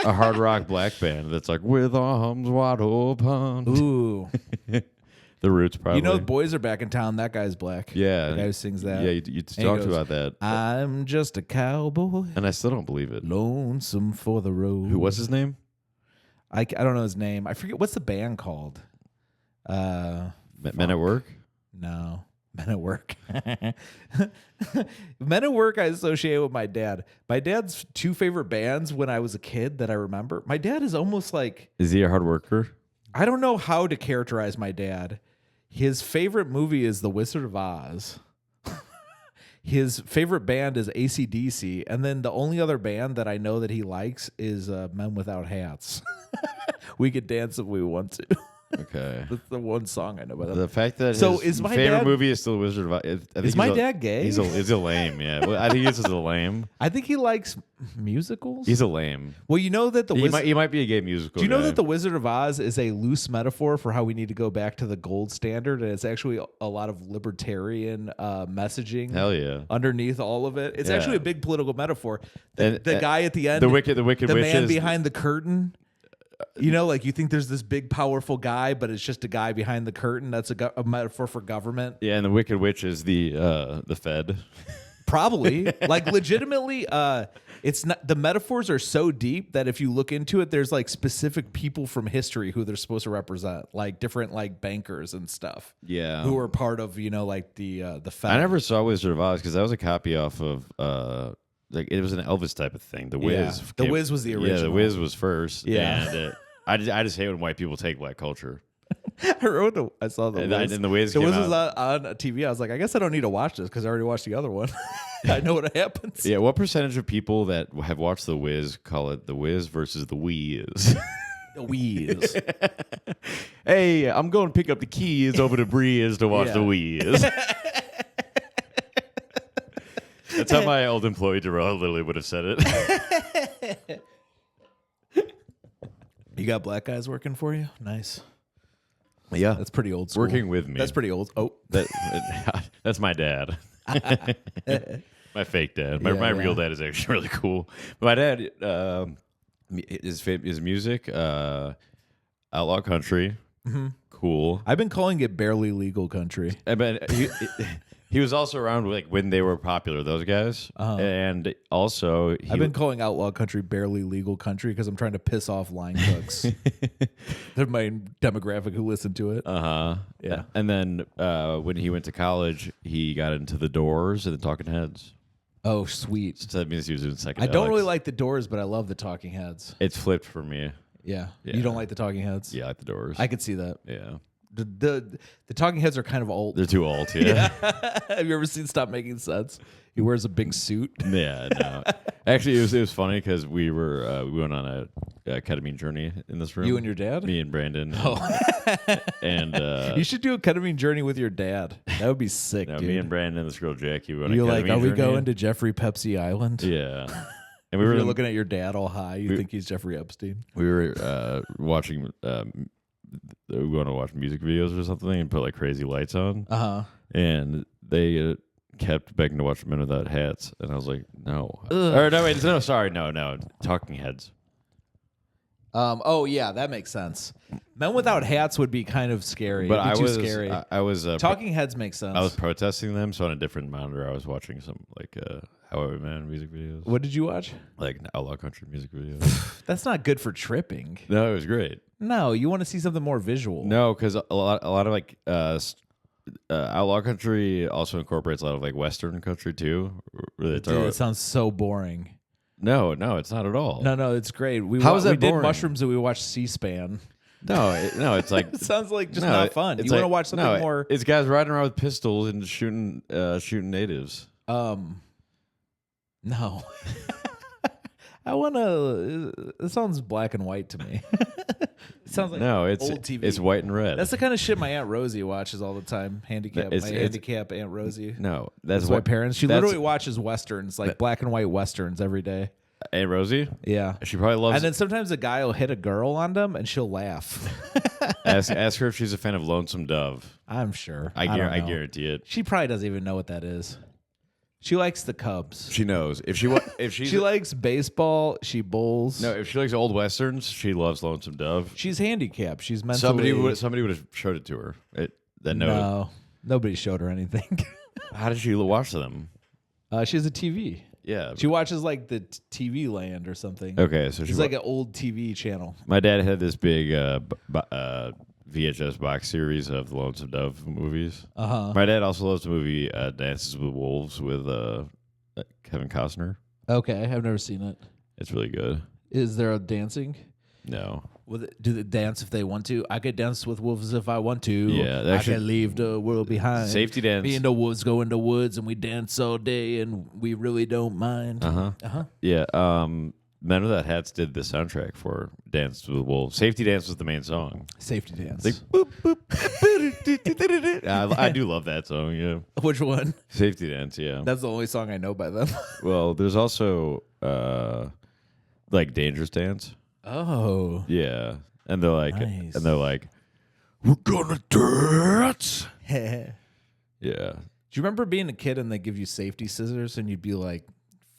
hard rock black band that's like with arms wide open. Ooh. The Roots, probably. You know, Boys Are Back in Town. That guy's black. Yeah. The guy who sings that. Yeah, you talked about that. I'm just a cowboy. And I still don't believe it. Lonesome for the road. What's his name? I don't know his name. I forget. What's the band called? Men at Work? No. Men at Work. Men at Work I associate with my dad. My dad's two favorite bands when I was a kid that I remember. My dad is almost like... Is he a hard worker? I don't know how to characterize my dad. His favorite movie is The Wizard of Oz. His favorite band is AC/DC. And then the only other band that I know that he likes is Men Without Hats. We could dance if we want to. Okay. That's the one song I know about. The fact that is my favorite dad, movie is still Wizard of Oz. Is my dad gay? He's a lame, yeah. Well, I think he's just a lame. I think he likes musicals. He's a lame. Well, you know that he might be a gay musical. Do you know guy. that The Wizard of Oz is a loose metaphor for how we need to go back to the gold standard, and it's actually a lot of libertarian messaging. Hell yeah! Underneath all of it, it's actually a big political metaphor. The guy at the end, the wicked the witch man is, behind the curtain. You know, like you think there's this big, powerful guy, but it's just a guy behind the curtain. That's a metaphor for government. Yeah, and the Wicked Witch is the Fed. Probably. Like legitimately, it's not, the metaphors are so deep that if you look into it, there's like specific people from history who they're supposed to represent, like different like bankers and stuff. Yeah. Who are part of, you know, like the Fed. I never saw Wizard of Oz because that was a copy off of like it was an Elvis type of thing. The Wiz. Yeah. The Wiz was the original. Yeah, the Wiz was first. Yeah. And I just hate when white people take black culture. I saw the Wiz. And the Wiz The came Wiz was out. on TV. I was like, I guess I don't need to watch this because I already watched the other one. I know what happens. Yeah, what percentage of people that have watched The Wiz call it The Wiz versus The Wiz? The Wiz. Hey, I'm going to pick up the keys over to Breeze to watch The Wiz. That's how my old employee Darrell literally would have said it. You got black guys working for you? Nice. Yeah, That's pretty old school. working with me. That's pretty old. Oh. That's my dad. My fake dad. My real dad is actually really cool. My dad, his music, outlaw country, cool. I've been calling it barely legal country. I mean, he was also around like when they were popular, those guys, and also I've been calling outlaw country barely legal country because I'm trying to piss off line cooks. They're my demographic who listen to it. Yeah. And then when he went to college, he got into the Doors and the Talking Heads. Oh, sweet. So that means he was doing psychedelics. I don't really like the Doors, but I love the Talking Heads. It's flipped for me. Yeah. Yeah. You don't like the Talking Heads? Yeah, I like the Doors. I could see that. Yeah. The Talking Heads are kind of old. They're too old. Yeah. Have you ever seen Stop Making Sense? He wears a big suit. Yeah. No. Actually, it was funny because we went on a ketamine journey in this room. You and your dad? Me and Brandon. And You should do a ketamine journey with your dad. That would be sick, dude. me and Brandon and this girl Jackie went on a You're ketamine like, are we journey. going to Jeffrey Pepsi Island? Yeah. And we If were you're looking at your dad all high, you think he's Jeffrey Epstein. We were watching. We want to watch music videos or something and put like crazy lights on. And they kept begging to watch Men Without Hats, and I was like, no. Or no, wait, no, sorry, no, Talking Heads. Oh yeah, that makes sense. Men Without Hats would be kind of scary. But It'd be too scary. I was Talking Heads makes sense. I was protesting them, so on a different monitor, I was watching some like How I Met Man music videos, What did you watch? like outlaw country music videos. That's not good for tripping. No, it was great. No, you want to see something more visual. No, because a lot of like outlaw country also incorporates a lot of like Western country too. Really, Dude, it sounds so boring. no, it's not at all. No, it's great. How is that we did boring? mushrooms and we watched C-SPAN. No, it's like It sounds like just no, not fun. You it's want to like- watch something no, more? It's guys riding around with pistols and shooting natives. No. I want to. It sounds black and white to me. It sounds like old TV. It's white and red. That's the kind of shit my Aunt Rosie watches all the time. Handicap Aunt Rosie. No, that's My what parents. She that's- literally watches westerns, like black and white westerns, every day. Aunt Rosie. Yeah. She probably loves. And then sometimes a guy will hit a girl on them, and she'll laugh. ask her if she's a fan of Lonesome Dove. I'm sure. I don't know. guarantee it. She probably doesn't even know what that is. She likes the Cubs. She knows if She likes baseball. She bowls. no, if she likes old westerns, she loves Lonesome Dove. She's handicapped. She's mentally. Somebody would have showed it to her. No, nobody showed her anything. How did she watch them? She has a TV. Yeah. She watches like the TV Land or something. Okay, so It's like an old TV channel. My dad had this big VHS box series of the Lonesome Dove movies. My dad also loves the movie Dances with Wolves with Kevin Costner. Okay, I've never seen it. It's really good. Is there a dancing? No. Do they dance if they want to? I could dance with wolves if I want to. Yeah, I can leave the world behind. Safety dance. Me and the wolves go in the woods and we dance all day and we really don't mind. Yeah. Men Without Hats did the soundtrack for Dance with Wolves. Safety Dance was the main song. Safety dance. Like, boop, boop. I do love that song. Yeah. Which one? Safety Dance. Yeah. That's the only song I know by them. Well, there's also like Dangerous Dance. Oh. Yeah. And they're like, Nice. we're gonna dance. Do Yeah. you remember being a kid and they give you safety scissors and you'd be like,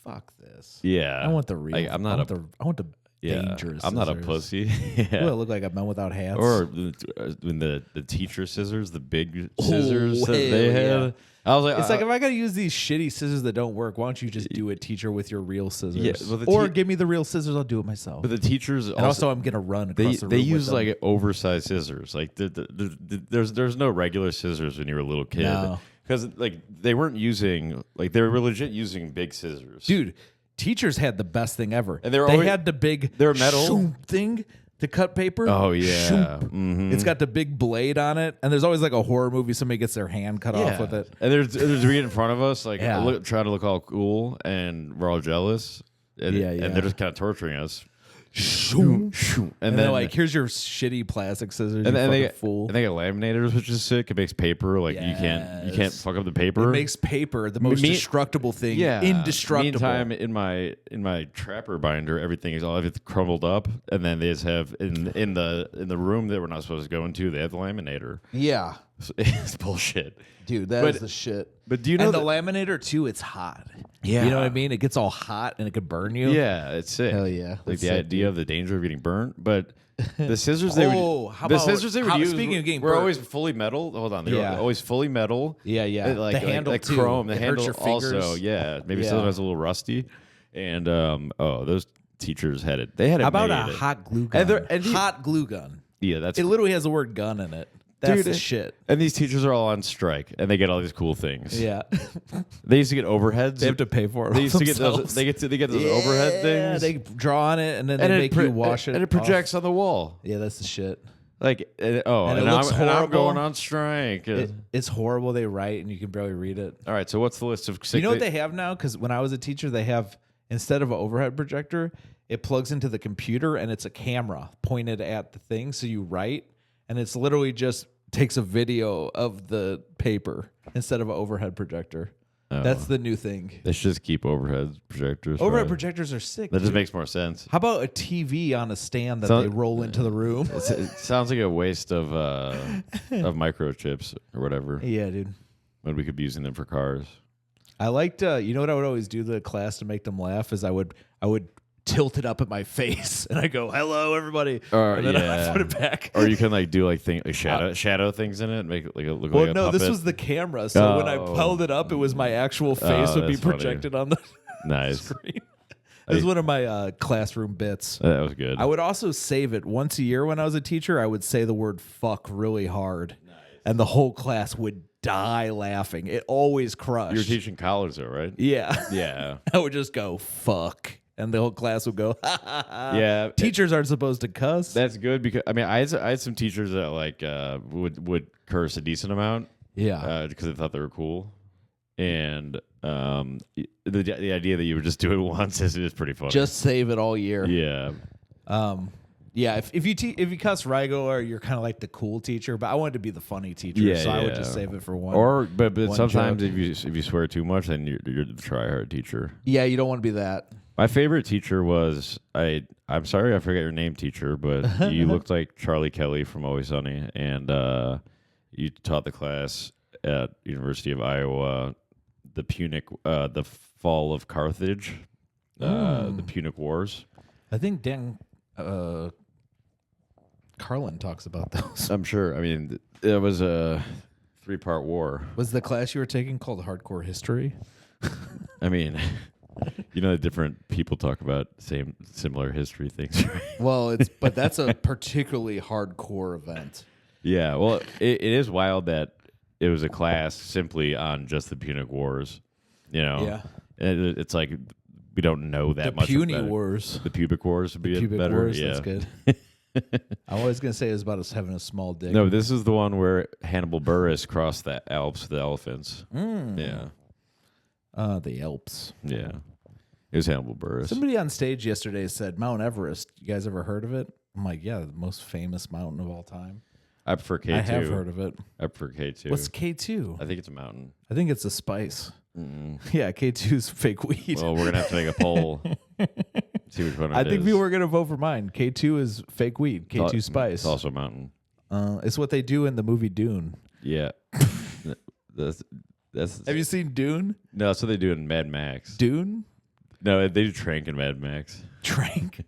"Fuck this! Yeah. I want the real. I'm not I want the dangerous. I'm not a scissors. pussy. Yeah. Well, it look like a man without hats. Or when the teacher scissors, the big scissors that hell they had. yeah. I was like, It's like if I gotta use these shitty scissors that don't work, why don't you just do it, teacher, with your real scissors? Yeah, well, or give me the real scissors, I'll do it myself. but the teachers And also, I'm gonna run across the room. they with use them. like oversized scissors. Like there's no regular scissors when you were a little kid. No. Because like they weren't using they were legit using big scissors. Dude, teachers had the best thing ever. And they they always- had the big they're metal. shoom thing to cut paper. Oh yeah. Shoom. Mhm. It's got the big blade on it, and there's always like a horror movie. Somebody gets their hand cut off with it. And there's read in front of us, like Yeah. trying to look all cool, and we're all jealous. And, Yeah, and yeah. they're just kind of torturing us. Shoom. And And then they're like, "Here's your shitty plastic scissors, and you they fucking fool." and they got laminators, which is sick. It makes paper like you can't Yes. fuck up the paper. It makes paper the most destructible thing. Yeah, Indestructible. Meantime, in my trapper binder, everything is all everything crumbled up, and then they just have in the room that we're not supposed to go into, they have the laminator. Yeah. So it's bullshit. Dude, that is But- the shit. But do you know And the that- laminator too, it's hot. Yeah. You know what I mean? It gets all hot and it could burn you. Yeah, it's sick. Hell yeah. Like That's the sick, idea of the danger of getting burnt, but the scissors How the about- scissors they would use speaking of getting were burnt- always fully metal. Hold on, they Yeah. were always fully metal. Yeah, yeah. Like, The handle, like too. chrome. The It hurts handle your also, fingers. yeah. Maybe Yeah. sometimes a little rusty. And those teachers had it. They had it. How about made a it. hot glue gun? hot glue gun. Yeah, that's It literally has the word gun in it. That's Dude, the shit. And these teachers are all on strike, and they get all these cool things. Yeah. They used to get overheads. They have to pay for it. They used to get themselves. those. They get those overhead Yeah, things. they draw on it and then and they it make pro- you wash it. and it off. projects on the wall. Yeah, that's the shit. Like and it looks I'm horrible. going on strike. It's horrible. They write and you can barely read it. All right, so what's the list of sick You know what they have now? Because when I was a teacher, they have, instead of an overhead projector, it plugs into the computer and it's a camera pointed at the thing. So you write and it's literally just takes a video of the paper instead of an overhead projector. Oh. That's the new thing. They should just keep overhead projectors. Overhead right? projectors are sick. That just dude. makes more sense. How about a TV on a stand that So- they roll into the room? It sounds like a waste of microchips or whatever. Yeah, dude. When we could be using them for cars. I liked, you know what I would always do to the class to make them laugh is I would tilt it up at my face and I go, "Hello, everybody," Or and then I yeah. put it back. Or you can like do like shadow things in it, and make it like a look Well, like a no, puppet. this was the camera. So when I Oh. held it up, it was my actual face would be that's funny. projected on the nice. screen. This is one of my classroom bits. That was good. I would also save it once a year when I was a teacher. I would say the word "fuck" really hard, and the whole class would die laughing. It always crushed. You were teaching college though, right? Yeah. Yeah. I would just go "fuck," and the whole class would go, "Ha ha ha." Yeah. Teachers aren't supposed to cuss. That's good because I mean I had some teachers that like would curse a decent amount because they thought they were cool, and the idea that you would just do it once is pretty funny. Just save it all year. yeah. Yeah, if you cuss regular, you're kind of like the cool teacher. But I wanted to be the funny teacher, Yeah, so I would yeah. just save it for one. Or but one sometimes joke. if you swear too much, then you're the try hard teacher. Yeah, you don't want to be that. My favorite teacher was I'm sorry I forget your name, teacher, but you looked like Charlie Kelly from Always Sunny, and you taught the class at University of Iowa the Punic the fall of Carthage, the Punic Wars. I think Dan Carlin talks about those. I'm sure. I mean, it was a 3-part war. Was the class you were taking called Hardcore History? I mean, you know, different people talk about similar history things, right? Well, but that's a particularly hardcore event. Yeah, well, it is wild that it was a class simply on just the Punic Wars. You know, Yeah. And it's like we don't know that The much. Puny about it. Wars. The pubic wars would be Pubic better. Wars, yeah, that's good. I was going to say it was about us having a small dick. No, this is the one where Hannibal Buress crossed the Alps with the elephants. Yeah, The Alps. yeah, it was Hannibal Buress. Somebody on stage yesterday said Mount Everest. You guys ever heard of it? I'm like, yeah, the most famous mountain of all time. I prefer K2. I have heard of it. I prefer K2. What's K2? I think it's a mountain. I think it's a spice. Yeah, K2 is fake weed. Well, we're gonna have to make a poll. See which one it I think is. people are going to vote for mine. K2 is fake weed. K2 spice. It's also a mountain. It's what they do in the movie Dune. Yeah. that's Have you seen Dune? No, that's what they do in Mad Max. Dune? No, they do Trank in Mad Max. Trank?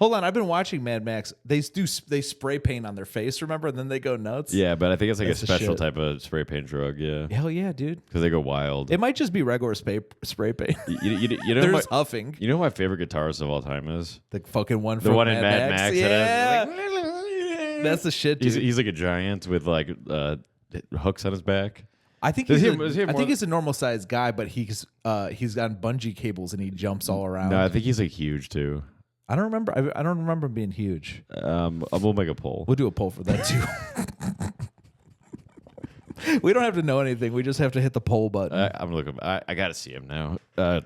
Hold on, I've been watching Mad Max. They spray paint on their face, remember? And then they go nuts. Yeah, but I think it's like That's a the special shit. type of spray paint drug. Yeah, Hell yeah, dude. because they go wild. It might just be regular spray paint. You know, There's huffing. you know who my favorite guitarist of all time is? The fucking one The from one in Mad Max. Yeah. That has, That's the shit, dude. He's like a giant with like hooks on his back. I think Does he's he- I think he's a normal sized guy, but he's on bungee cables and he jumps all around. No, I think he's like huge too. I don't remember. I don't remember him being huge. We'll make a poll. We'll do a poll for that too. We don't have to know anything. We just have to hit the poll button. I'm looking. I got to see him now.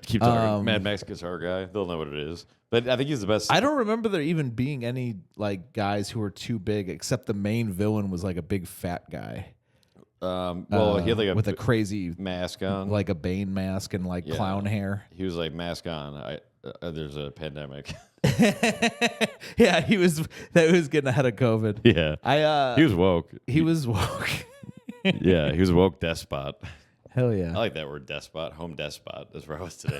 Keep talking. Mad Max guitar guy. They'll know what it is. But I think he's the best. I don't remember there even being any like guys who were too big, except the main villain was like a big fat guy. Well, he had like with a crazy mask on, like a Bane mask and like clown hair. He was like mask on. There's a pandemic. Yeah, he was getting ahead of COVID. Yeah, he was woke. He was woke. Yeah, he was a woke despot. Hell yeah. I like that word, despot. Home despot. That's where I was today.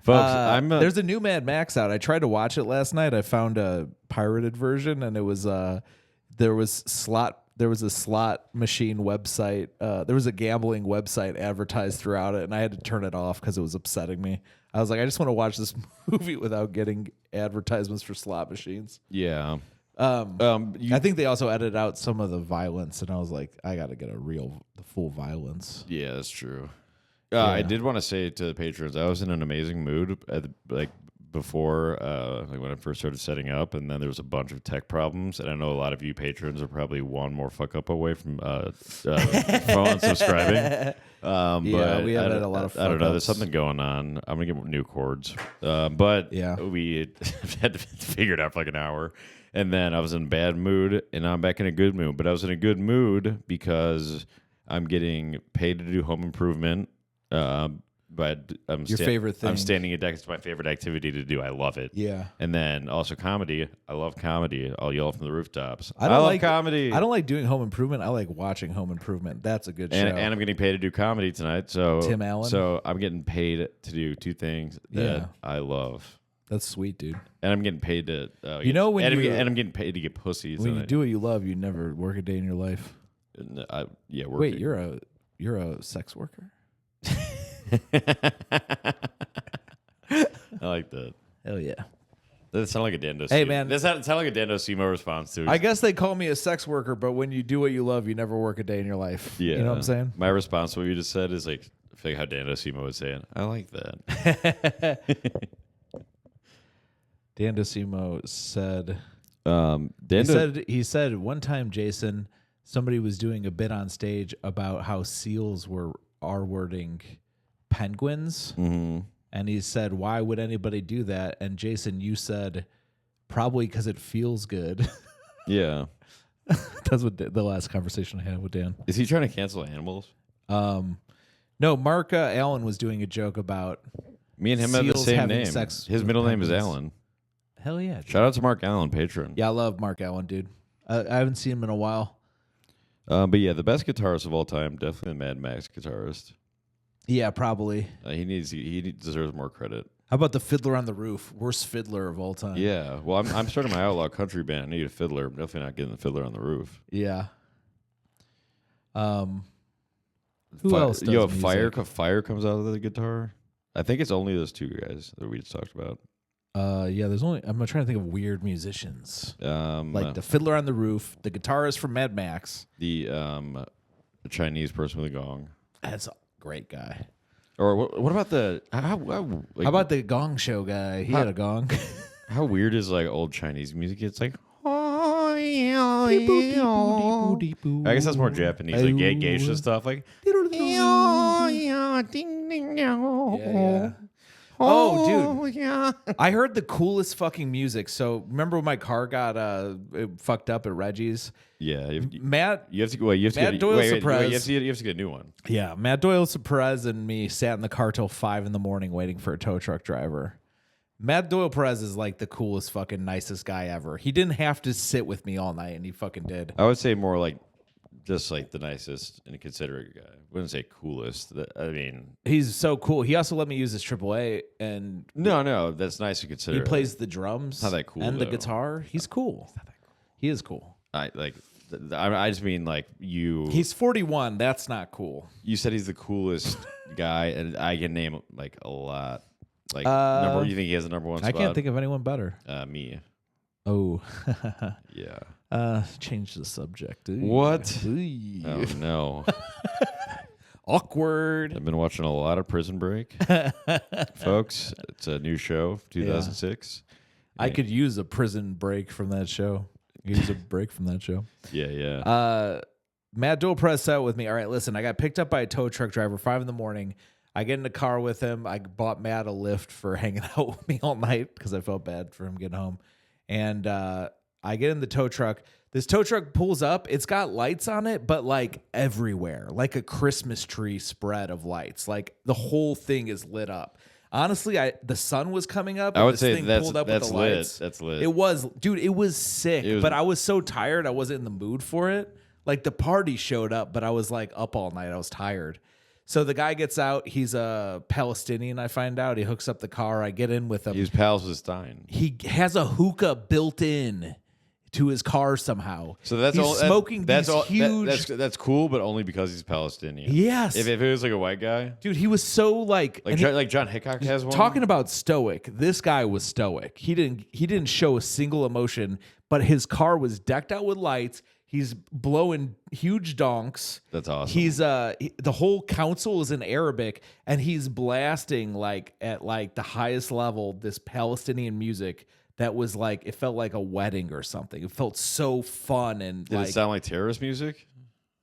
Folks, there's a new Mad Max out. I tried to watch it last night. I found a pirated version, and it was there was a slot machine website. There was a gambling website advertised throughout it, and I had to turn it off because it was upsetting me. I was like, I just want to watch this movie without getting advertisements for slot machines. Yeah. I think they also edited out some of the violence, and I was like, I got to get the full violence. Yeah, that's true. I did want to say to the patrons, I was in an amazing mood before when I first started setting up, and then there was a bunch of tech problems, and I know a lot of you patrons are probably one more fuck up away from unsubscribing. But we have had a lot of I don't know. There's fuck-ups. something going on. I'm gonna get new chords, but Yeah. we had to figure it out for like an hour. And then I was in a bad mood, and now I'm back in a good mood. But I was in a good mood because I'm getting paid to do home improvement. But Your favorite thing. I'm standing at deck. It's my favorite activity to do. I love it. Yeah. And then also comedy. I love comedy. I'll yell from the rooftops. I love like comedy. I don't like doing home improvement. I like watching home improvement. That's a good show. And I'm getting paid to do comedy tonight. So Tim Allen? So I'm getting paid to do two things that I love. That's sweet, dude. And I'm getting paid to when and you I'm getting paid to get pussies. when you do what you love, you never work a day in your life. Working. Wait, you're a sex worker? I like that. Hell yeah. That sound like a Dando. Hey, man. That sound like a Dando Simo response to. I guess they call me a sex worker, but when you do what you love, you never work a day in your life. Yeah, You know what I'm saying? My response to what you just said is like, I feel like how Dando Simo would say it. I like that. Dan DeSimo said, Dando. he said one time, Jason, somebody was doing a bit on stage about how seals were R-wording penguins. Mm-hmm. And he said, why would anybody do that? And Jason, you said, probably because it feels good. Yeah. That's what the last conversation I had with Dan. Is he trying to cancel animals? No, Mark Allen was doing a joke about Me and him have the seals same having name. sex His with middle name is penguins. Allen. Hell yeah. Dude. Shout out to Mark Allen, patron. Yeah, I love Mark Allen, dude. I haven't seen him in a while. But yeah, the best guitarist of all time, definitely the Mad Max guitarist. Yeah, probably. He deserves more credit. How about the Fiddler on the Roof? Worst fiddler of all time. Yeah. Well, I'm starting my outlaw country band. I need a fiddler. I'm definitely not getting the Fiddler on the Roof. Yeah. Who else does music? Fire comes out of the guitar. I think it's only those two guys that we just talked about. Yeah, I'm trying to think of weird musicians. Like the Fiddler on the Roof, the guitarist from Mad Max. The Chinese person with a gong. That's a great guy. Or what about the How about the Gong Show guy? He had a gong. how weird is like old Chinese music? It's like I guess that's more Japanese, like geisha stuff. Like Yeah. Oh, dude. I heard the coolest fucking music. So remember when my car got fucked up at Reggies? Yeah, Matt you have to wait. You have to Matt get Doyle wait, Surprise. you have to get a new one. Yeah, Matt Doyle Perez and me sat in the car till 5 a.m. waiting for a tow truck driver. Matt Doyle Perez is like the coolest fucking nicest guy ever. He didn't have to sit with me all night, and he fucking did. I would say more like just like the nicest and considerate guy. I wouldn't say coolest. I mean, he's so cool. He also let me use his AAA, and no, that's nice and he considerate. plays the drums, not that cool, and the though. guitar. He's cool. Not that cool. He is cool. I just mean like you. He's 41. That's not cool. You said he's the coolest guy, and I can name like a lot. Like you think he has the number one spot? I can't think of anyone better. Me. Oh, yeah. Change the subject. What? Ooh. Oh no. Awkward. I've been watching a lot of Prison Break, folks. It's a new show, 2006. I could use a prison break from that show. Use a break from that show. Yeah. Matt Dole pressed out with me. All right, listen, I got picked up by a tow truck driver 5 a.m. I get in the car with him. I bought Matt a lift for hanging out with me all night because I felt bad for him getting home. And I get in the tow truck. This tow truck pulls up. It's got lights on it, but like everywhere, like a Christmas tree spread of lights. Like the whole thing is lit up. Honestly, the sun was coming up. I would this say thing that's pulled up with the lit. lights. That's lit. It was, dude. It was sick, but I was so tired. I wasn't in the mood for it. Like the party showed up, but I was like up all night. I was tired. So the guy gets out. He's a Palestinian. I find out. He hooks up the car. I get in with him. He's pals with Stein. He has a hookah built in to his car somehow. So that's he's all. Smoking that's these all, huge. That's cool, but only because he's Palestinian. Yes. If it was like a white guy, dude, he was so like John Hickok has one. Talking about stoic, this guy was stoic. He didn't show a single emotion, but his car was decked out with lights. He's blowing huge donks. That's awesome. He's the whole council is in Arabic, and he's blasting like at like the highest level this Palestinian music that was like it felt like a wedding or something. It felt so fun and Did it sound like terrorist music?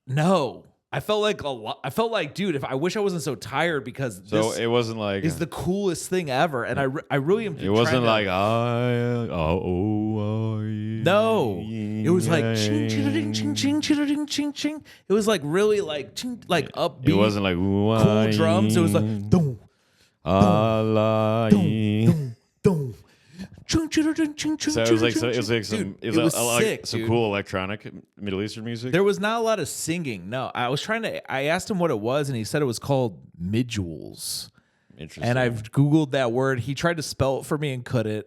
No. I felt like a lot. I felt like, dude, I wish I wasn't so tired because this it wasn't like is the coolest thing ever, and I really am. It wasn't like no, it was like ching ching ching ching ching ching ching. It was like really like ching, like upbeat. It wasn't like cool drums. It was like dum dum dum. So it was like some cool electronic Middle Eastern music. There was not a lot of singing. No, I asked him what it was, and he said it was called midjules. Interesting. And I've Googled that word. He tried to spell it for me and couldn't.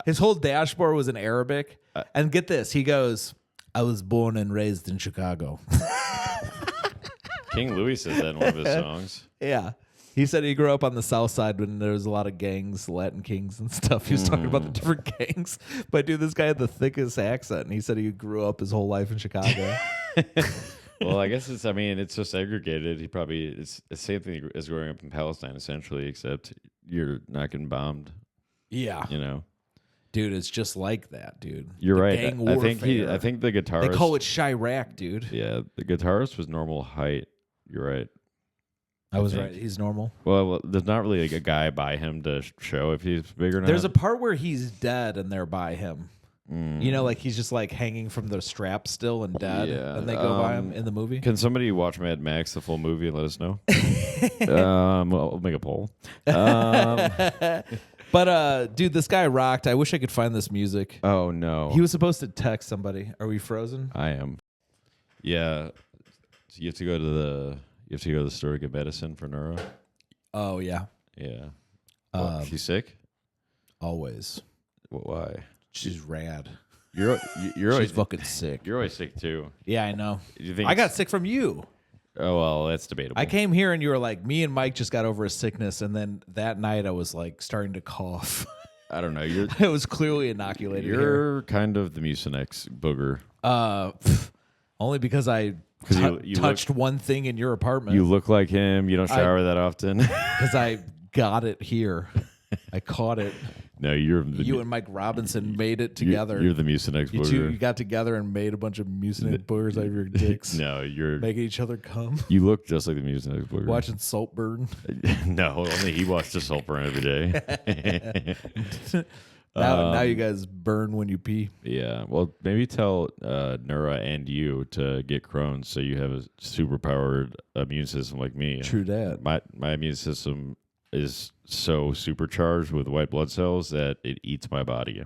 His whole dashboard was in Arabic. And get this, he goes, "I was born and raised in Chicago." King Louis says that in one of his songs. Yeah. He said he grew up on the south side when there was a lot of gangs, Latin kings and stuff. He was talking about the different gangs. But, dude, this guy had the thickest accent, and he said he grew up his whole life in Chicago. Well, I guess it's so segregated. It's the same thing as growing up in Palestine, essentially, except you're not getting bombed. Yeah. You know? Dude, it's just like that, dude. You're right. I think the guitarist... They call it Chirac, dude. Yeah, the guitarist was normal height. You're right. I was right. He's normal. Well, there's not really like a guy by him to show if he's big or not. There's a part where he's dead and they're by him. You know, like he's just like hanging from the strap still and dead. Yeah. And they go by him in the movie. Can somebody watch Mad Max, the full movie, and let us know? I'll make a poll. But, dude, this guy rocked. I wish I could find this music. Oh, no. He was supposed to text somebody. Are we frozen? I am. Yeah. So you have to go to the store to get medicine for neuro. Oh, yeah. Yeah. She's sick? Always. Why? She's rad. You're She's fucking sick. You're always sick too. Yeah, I know. You think I got sick from you. Oh, well, that's debatable. I came here and you were like, me and Mike just got over a sickness, and then that night I was like starting to cough. I don't know. It was clearly inoculated. You're kind of the Mucinex booger. Only because I touched one thing in your apartment. You look like him. You don't shower that often. Because I got it here. I caught it. No, you and Mike Robinson made it together. You're the Mucinex booger. You got together and made a bunch of Mucinex boogers out of your dicks. No, you're making each other come. You look just like the Mucinex booger. Watching Saltburn. No, only he watched Saltburn every day. Now you guys burn when you pee. Yeah. Well, maybe tell Nura and you to get Crohn's so you have a superpowered immune system like me. True that. My immune system is so supercharged with white blood cells that it eats my body.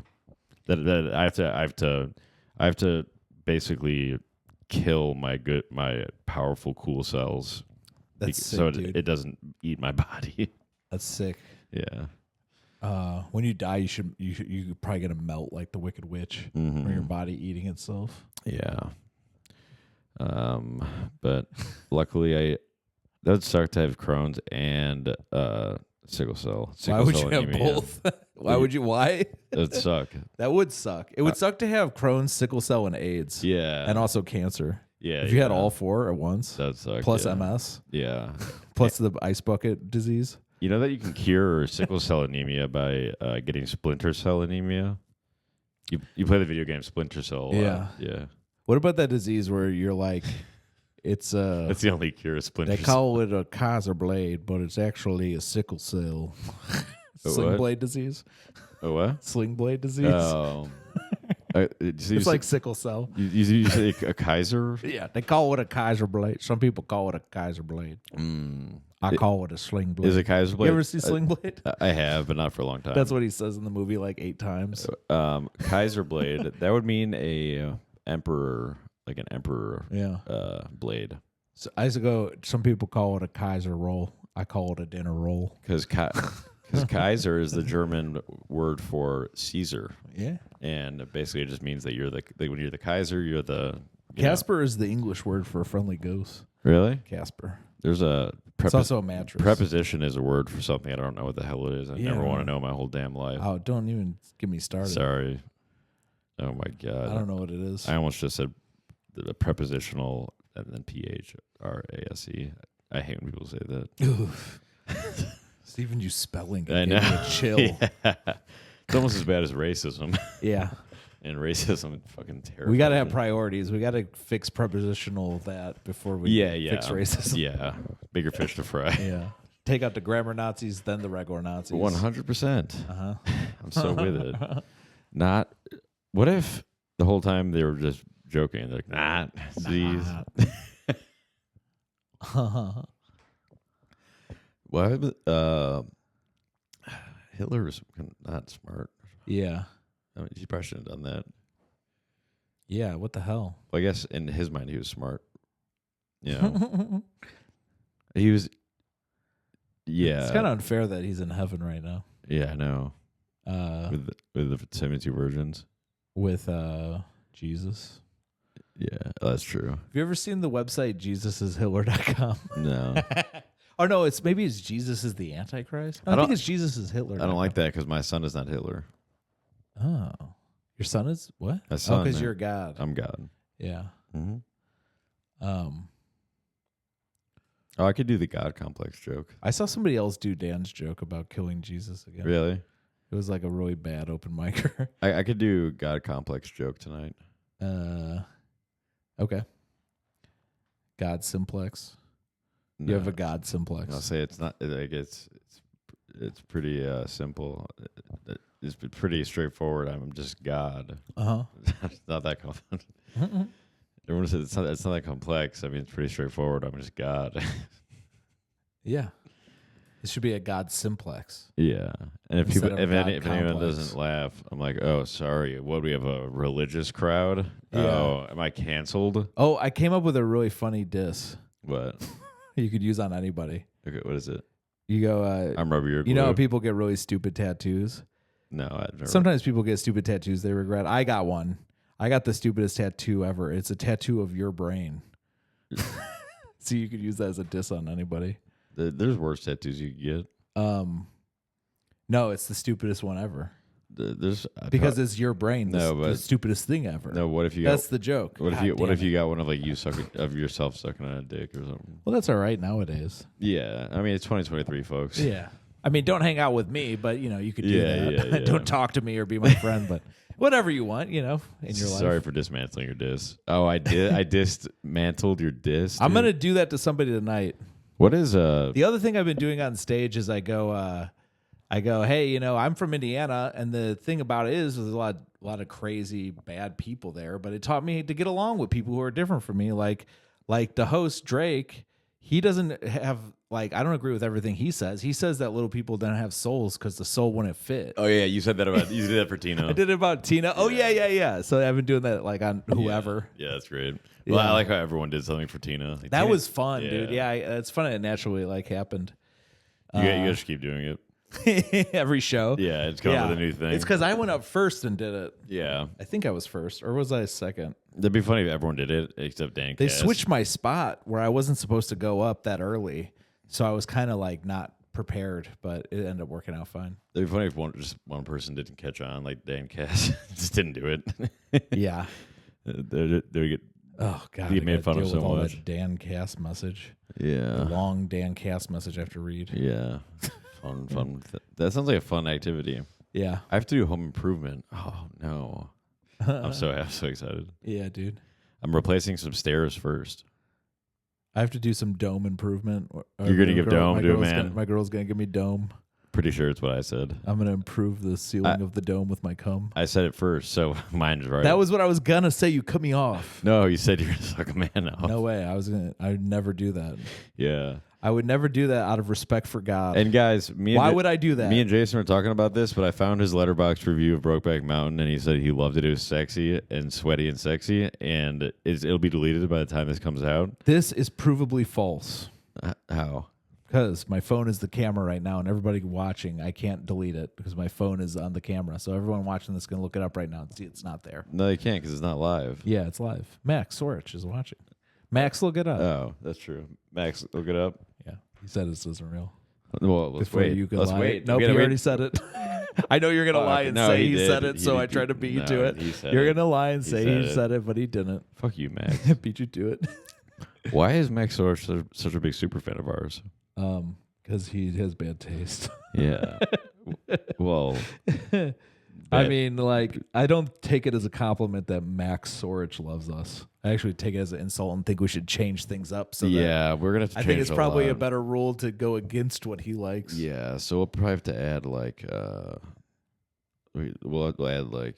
That I have to basically kill my powerful cool cells. That's sick, so dude. it doesn't eat my body. That's sick. Yeah. When you die, you probably gonna melt like the Wicked Witch, Mm-hmm. or your body eating itself. Yeah. But luckily that would suck to have Crohn's and sickle cell. Why would cell you have anemia. both? Why? It would suck. That would suck. It would suck to have Crohn's, sickle cell, and AIDS. Yeah. And also cancer. Yeah. If you had all four at once, that would suck. plus yeah. MS, Yeah. plus the ice bucket disease. You know that you can cure sickle cell anemia by getting splinter cell anemia? You play the video game Splinter Cell. Yeah. Yeah. What about that disease where you're like, it's That's the only cure of Splinter they Cell. call it a Kaiser blade, but it's actually a sickle cell. Sling what? blade disease. Oh, what? Sling blade disease. Oh. It's like sickle cell. You say a Kaiser? Yeah, they call it a Kaiser blade. Some people call it a Kaiser blade. I call it a sling blade. Is it Kaiser blade? You ever see Sling Blade? I have, but not for a long time. That's what he says in the movie like 8 times. Kaiser blade. That would mean a emperor, like an emperor. Yeah. Blade. So I used to go. Some people call it a Kaiser roll. I call it a dinner roll. Because Kaiser is the German word for Caesar. Yeah. And basically, it just means that you're when you're the Kaiser, you're the Casper is the English word for a friendly ghost. Really? Casper. There's a It's also a mattress. preposition is a word for something. I don't know what the hell it is. I Yeah. never want to know my whole damn life. Oh, don't even get me started. Sorry. Oh my god. I don't know what it is. I almost just said the prepositional and then PHRASE. I hate when people say that. Oof. Stephen, you spelling. I Gave know. me a chill. Yeah. It's almost as bad as racism. Yeah. And racism is fucking terrible. We got to have priorities. We got to fix prepositional that before we fix racism. Yeah. Bigger fish to fry. Yeah. Take out the grammar Nazis, then the regular Nazis. 100%. Uh-huh. I'm so with it. Not. What if the whole time they were just joking? They're like, nah, these. What? Hitler was not smart. Yeah. I mean, he probably shouldn't have done that. Yeah. What the hell? Well, I guess in his mind he was smart. You know, he was. Yeah, It's kind of unfair that he's in heaven right now. Yeah, I know. With the 72 virgins. With Jesus. Yeah, that's true. Have you ever seen the website JesusIsHitler.com? No, Or no, maybe it's Jesus is the Antichrist. No, I think it's Jesus is Hitler. I don't like that because my son is not Hitler. Oh, your son is what? My son, because you're God. I'm God. Yeah. Mm-hmm. Oh, I could do the God complex joke. I saw somebody else do Dan's joke about killing Jesus again. Really? It was like a really bad open micer. I could do God complex joke tonight. Okay. God simplex. No, You have a God simplex. I'll say it's not like it's pretty simple. It's pretty straightforward. I'm just God. Uh-huh. It's not that complex. Everyone says it's not that complex. I mean, it's pretty straightforward. I'm just God. Yeah. It should be a God simplex. Yeah, and if Instead people, of if God anyone complex. doesn't laugh, I'm like, oh, sorry. What, we have a religious crowd? Yeah. Oh, am I canceled? Oh, I came up with a really funny diss What? you could use on anybody. Okay, what is it? You go, I'm rubber your glue. you know how people get really stupid tattoos? No, I've never. Sometimes people get stupid tattoos they regret. I got one. I got the stupidest tattoo ever. It's a tattoo of your brain. So you could use that as a diss on anybody. There's worse tattoos you can get. No, it's the stupidest one ever. There's Because it's your brain. No, The but- stupidest thing ever. no. What if you That's got? the joke. What if God you? What damn if it. you got one of like you sucking of yourself sucking on a dick or something? Well, that's all right nowadays. Yeah, I mean it's 2023, folks. Yeah. I mean, don't hang out with me, but you could do Yeah, that. yeah. Don't talk to me or be my friend, but whatever you want, in your life. Sorry for dismantling your diss. Oh, I did. I dismantled your diss. I'm dude. gonna do that to somebody tonight. What is The other thing I've been doing on stage is I go, hey, I'm from Indiana, and the thing about it is there's a lot of crazy bad people there, but it taught me to get along with people who are different from me. Like the host Drake, he doesn't have like, I don't agree with everything he says. He says that little people don't have souls because the soul wouldn't fit. Oh yeah, you said that about you did that for Tina. I did it about Tina. Oh yeah. So I've been doing that like on whoever. Yeah, that's great. Well, Yeah. I like how everyone did something for Tina. Like, That Tina- was fun, dude. Yeah, it's fun. It naturally like happened. You guys should keep doing it. Every show. Yeah, it's kind of the new thing. It's because I went up first and did it. Yeah, I think I was first, or was I second? that'd be funny if everyone did it except Dan. They Cass. switched my spot where I wasn't supposed to go up that early, so I was kind of like not prepared, but it ended up working out fine. It'd be funny if one person didn't catch on, like Dan Cass just didn't do it. Yeah. They get Oh god. You I made gotta fun of deal so with all much. that Dan Cass message. The yeah, long Dan Cass message I have to read. yeah, fun. That sounds like a fun activity. Yeah. I have to do home improvement. Oh no, I'm so excited. Yeah, dude. I'm replacing some stairs first. I have to do some dome improvement. You're gonna give dome to a man? My girl's gonna give me dome. Pretty sure it's what I said. I'm gonna improve the ceiling of the dome with my cum. I said it first, so mine's right. That was what I was gonna say. You cut me off. No, you said you're gonna suck a man off. No way. I would never do that. Yeah. I would never do that out of respect for God. And guys, Why would I do that? Me and Jason were talking about this, but I found his letterbox review of Brokeback Mountain, and he said he loved it. It was sexy and sweaty and sexy, and it'll be deleted by the time this comes out. This is provably false. How? Because my phone is the camera right now, and everybody watching, I can't delete it because my phone is on the camera. So everyone watching this is gonna look it up right now and see it's not there. No, you can't because it's not live. Yeah, it's live. Max Sorich is watching. Max, look it up. Oh, that's true. Max, look it up. Yeah, he said this isn't real. Well, let's Before wait. you can Let's lie. wait. Nope, We he gotta already wait. said it. I know you're gonna lie and no, say he he did. said it, He so I did. tried to beat you No, to it. he said You're it. gonna lie and say said he it. said it, but he didn't. Fuck you, Max. Beat you to it. Why is Max Soros such a big super fan of ours? Because he has bad taste. Yeah. Well, I mean, like, I don't take it as a compliment that Max Sorich loves us. I actually take it as an insult and think we should change things up. So that yeah, we're gonna have to I change think it's probably a lot. better rule to go against what he likes. Yeah, so we'll probably have to add like we'll add like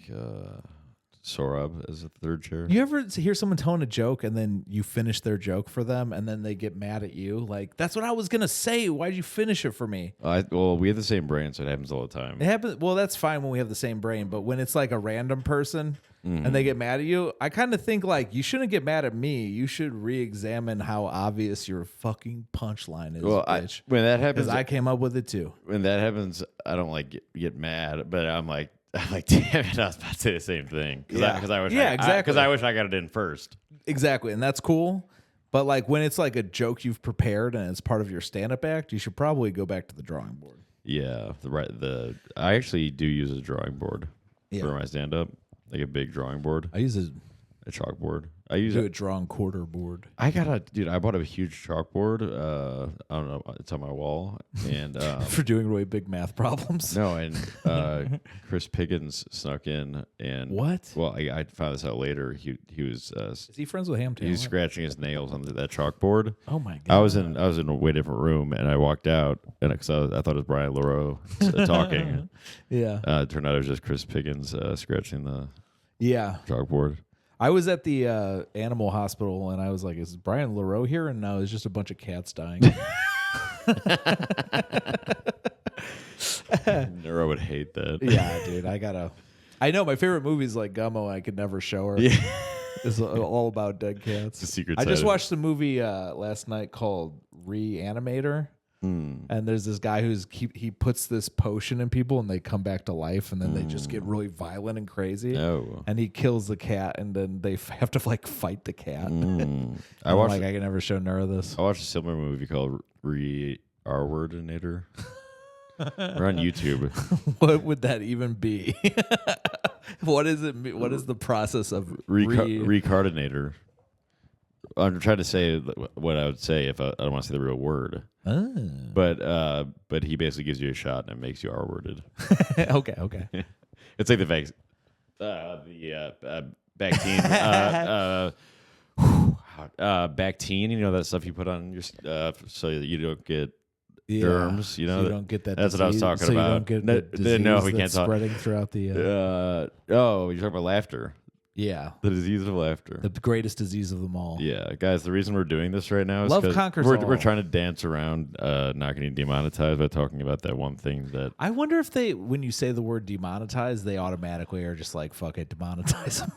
Sorab as a third chair. You ever hear someone telling a joke and then you finish their joke for them and then they get mad at you? Like, that's what I was gonna say. Why'd you finish it for me? Well, we have the same brain, so it happens all the time. It happens. Well, that's fine when we have the same brain, but when it's like a random person and they get mad at you, I kind of think like you shouldn't get mad at me. You should re-examine how obvious your fucking punchline is, Well, bitch. when that happens, Because I came up with it too. when that happens, I don't like get mad, but I'm like, damn it, I was about to say the same thing because I wish, exactly. I wish I got it in first. Exactly, and that's cool. But like when it's like a joke you've prepared and it's part of your stand-up act, you should probably go back to the drawing board. Yeah, I actually do use a drawing board for my stand up, like a big drawing board, I use a chalkboard. I use a drawing quarter board. I bought a huge chalkboard. I don't know, it's on my wall, and For doing really big math problems. no, and Chris Piggins snuck in, and What? Well, I found this out later. He was Is he friends with Ham he was Taylor? scratching his nails on that chalkboard. Oh my god! I was in a way different room, and I walked out, and I thought it was Brian LaRoe talking. Yeah. It turned out it was just Chris Piggins scratching the Yeah. chalkboard. I was at the animal hospital and I was like, is Brian LaRoe here? And no, it's just a bunch of cats dying. Nero would hate that. Yeah, dude. I know my favorite movie is like Gummo. I could never show her. Yeah. It's all about dead cats. The secret I side just of- watched the movie last night called Reanimator. And there's this guy he puts this potion in people and they come back to life and then they just get really violent and crazy. Oh. And he kills the cat and then they have to like fight the cat. I watched. I can never show Nero this. I watched a similar movie called R-Wordinator. We're on YouTube. What would that even be? What is it? What is the process of Recardinator. I'm trying to say what I would say if I don't want to say the real word. But he basically gives you a shot and it makes you R-worded. Okay. It's like the Bactine. Bactine, you know that stuff you put on your so that you don't get germs. You know, so you don't get that. That's disease, what I was talking so about. You don't get the disease No, we can't that's talk. spreading throughout the. You're talking about laughter. Yeah. The disease of laughter. The greatest disease of them all. Yeah, guys, the reason we're doing this right now is Love 'cause conquers we're all. trying to dance around not getting demonetized by talking about that one thing that... I wonder if when you say the word demonetize, they automatically are just like, fuck it, demonetize them.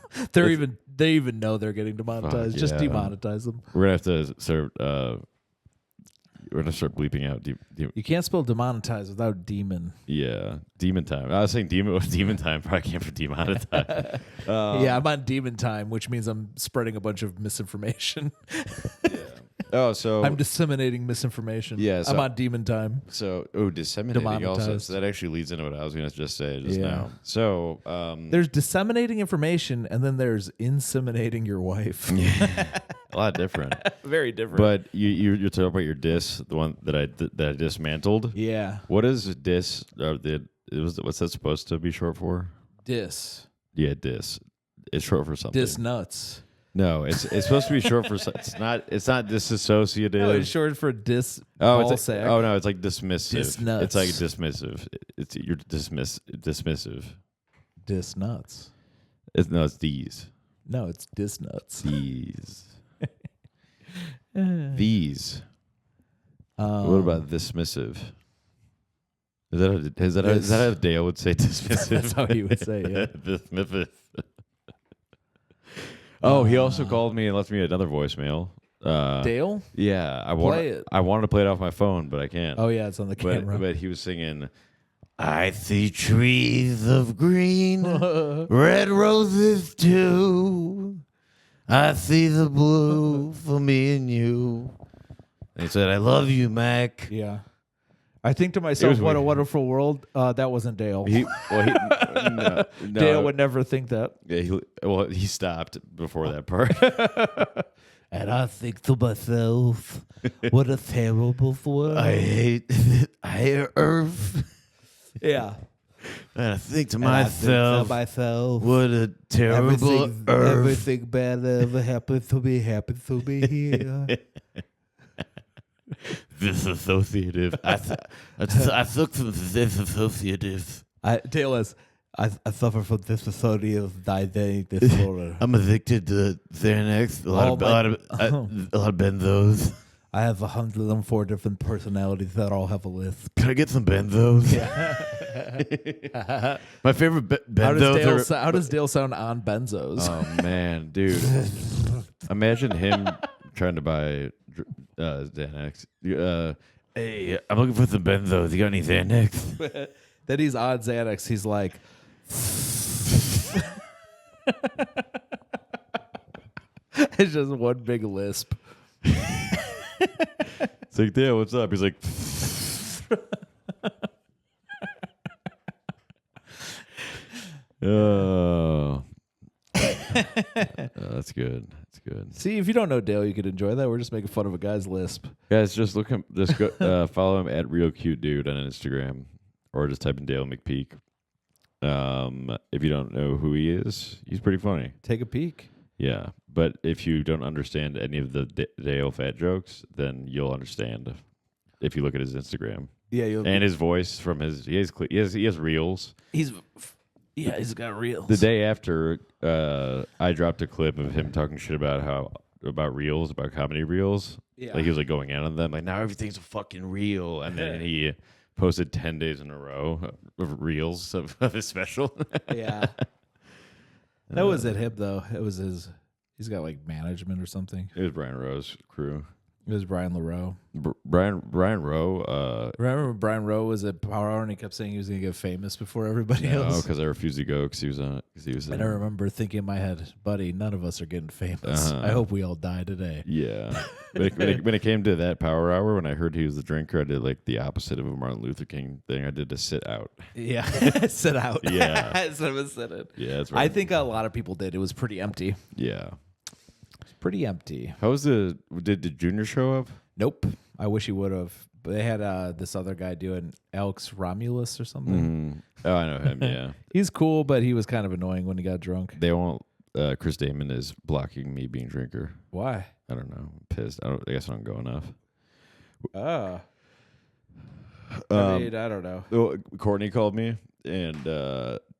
They even know they're getting demonetized. Fuck, Just yeah. demonetize them. We're going to have to start... we're going to start bleeping out... You can't spell demonetize without demon. Yeah, demon time. I was saying demon time probably came from demonetized. Yeah, I'm on demon time, which means I'm spreading a bunch of misinformation. Oh, so... I'm disseminating misinformation. Yeah, so- I'm on demon time. So, disseminating also. Demonetized. So that actually leads into what I was going to just say just Yeah. now. So, There's disseminating information, and then there's inseminating your wife. a lot different. Very different. But you're talking about your diss, the one that I dismantled. Yeah. What is diss? What's that supposed to be short for? Dis. Yeah, diss. It's short for something. Dis nuts. No, it's supposed to be short for. It's not disassociative. No, it's short for dis. Oh, ball it's sack. no, it's like dismissive. Dis nuts. It's like dismissive. You're dismissive. Dis nuts. It's these. No, it's dis nuts. These. These. What about dismissive? Is that how Dale would say dismissive? That's how he would say, yeah. Dismissive. Oh, he also called me and left me another voicemail. Dale? Yeah, I wanted to play it off my phone, but I can't. Oh, yeah, it's on the camera. But he was singing, I see trees of green, red roses too. I see the blue for me and you. And he said, I love you, Mac. Yeah. I think to myself, what a weird. wonderful world. That wasn't Dale. No, Dale would never think that. Yeah, he stopped before that part. And I think to myself, what a terrible world. I hate Earth. Yeah. And I think to And I think to myself, what a terrible Earth. everything bad that ever happened to me here. Disassociative. I took some disassociative. Dale is, I suffer from dissociative identity disorder. I'm addicted to Xanax. A lot of benzos. I have 104 different personalities that all have a list. Can I get some benzos? Yeah. My favorite benzos How does Dale sound on benzos? Oh man, dude! Imagine him trying to buy Xanax. Hey, I'm looking for some benzos. You got any Xanax? Then he's on Xanax. He's like, it's just one big lisp. It's like, Dale, what's up? He's like, oh. That's good. That's good. See, if you don't know Dale, you could enjoy that. We're just making fun of a guy's lisp. Guys, just go follow him at Real Cute Dude on Instagram, or just type in Dale McPeak. If you don't know who he is, he's pretty funny. Take a peek. Yeah, but if you don't understand any of the Dale fat jokes, then you'll understand if you look at his Instagram. Yeah, and his voice from he has reels. He's got reels. The day after, I dropped a clip of him talking shit about reels, about comedy reels. Yeah. Like he was like going out on them, like now everything's a fucking reel, and then he posted 10 days in a row of reels of his special. Yeah. That wasn't him though. It was his. He's got like management or something. It was Brian Rowe's crew. It was Brian LaRoe. Brian Rowe. Remember when Brian Rowe was at Power Hour and he kept saying he was going to get famous before everybody else? because I refused to go because he was on. And I remember thinking in my head, buddy, none of us are getting famous. I hope we all die today. Yeah. when it came to that Power Hour, when I heard he was the drinker, I did like the opposite of a Martin Luther King thing. I did to sit out. Yeah. Sit out. Yeah. Instead of sit in. Yeah, that's right. I think a lot of people did. It was pretty empty. Yeah. Pretty empty. Did the Junior show up? Nope. I wish he would have. But they had this other guy doing Alex Romulus or something. Oh, I know him. Yeah. He's cool, but he was kind of annoying when he got drunk. They won't. Chris Damon is blocking me being drinker. Why? I don't know. I'm pissed. I guess I don't go enough. I mean, I don't know. Well, Courtney called me, and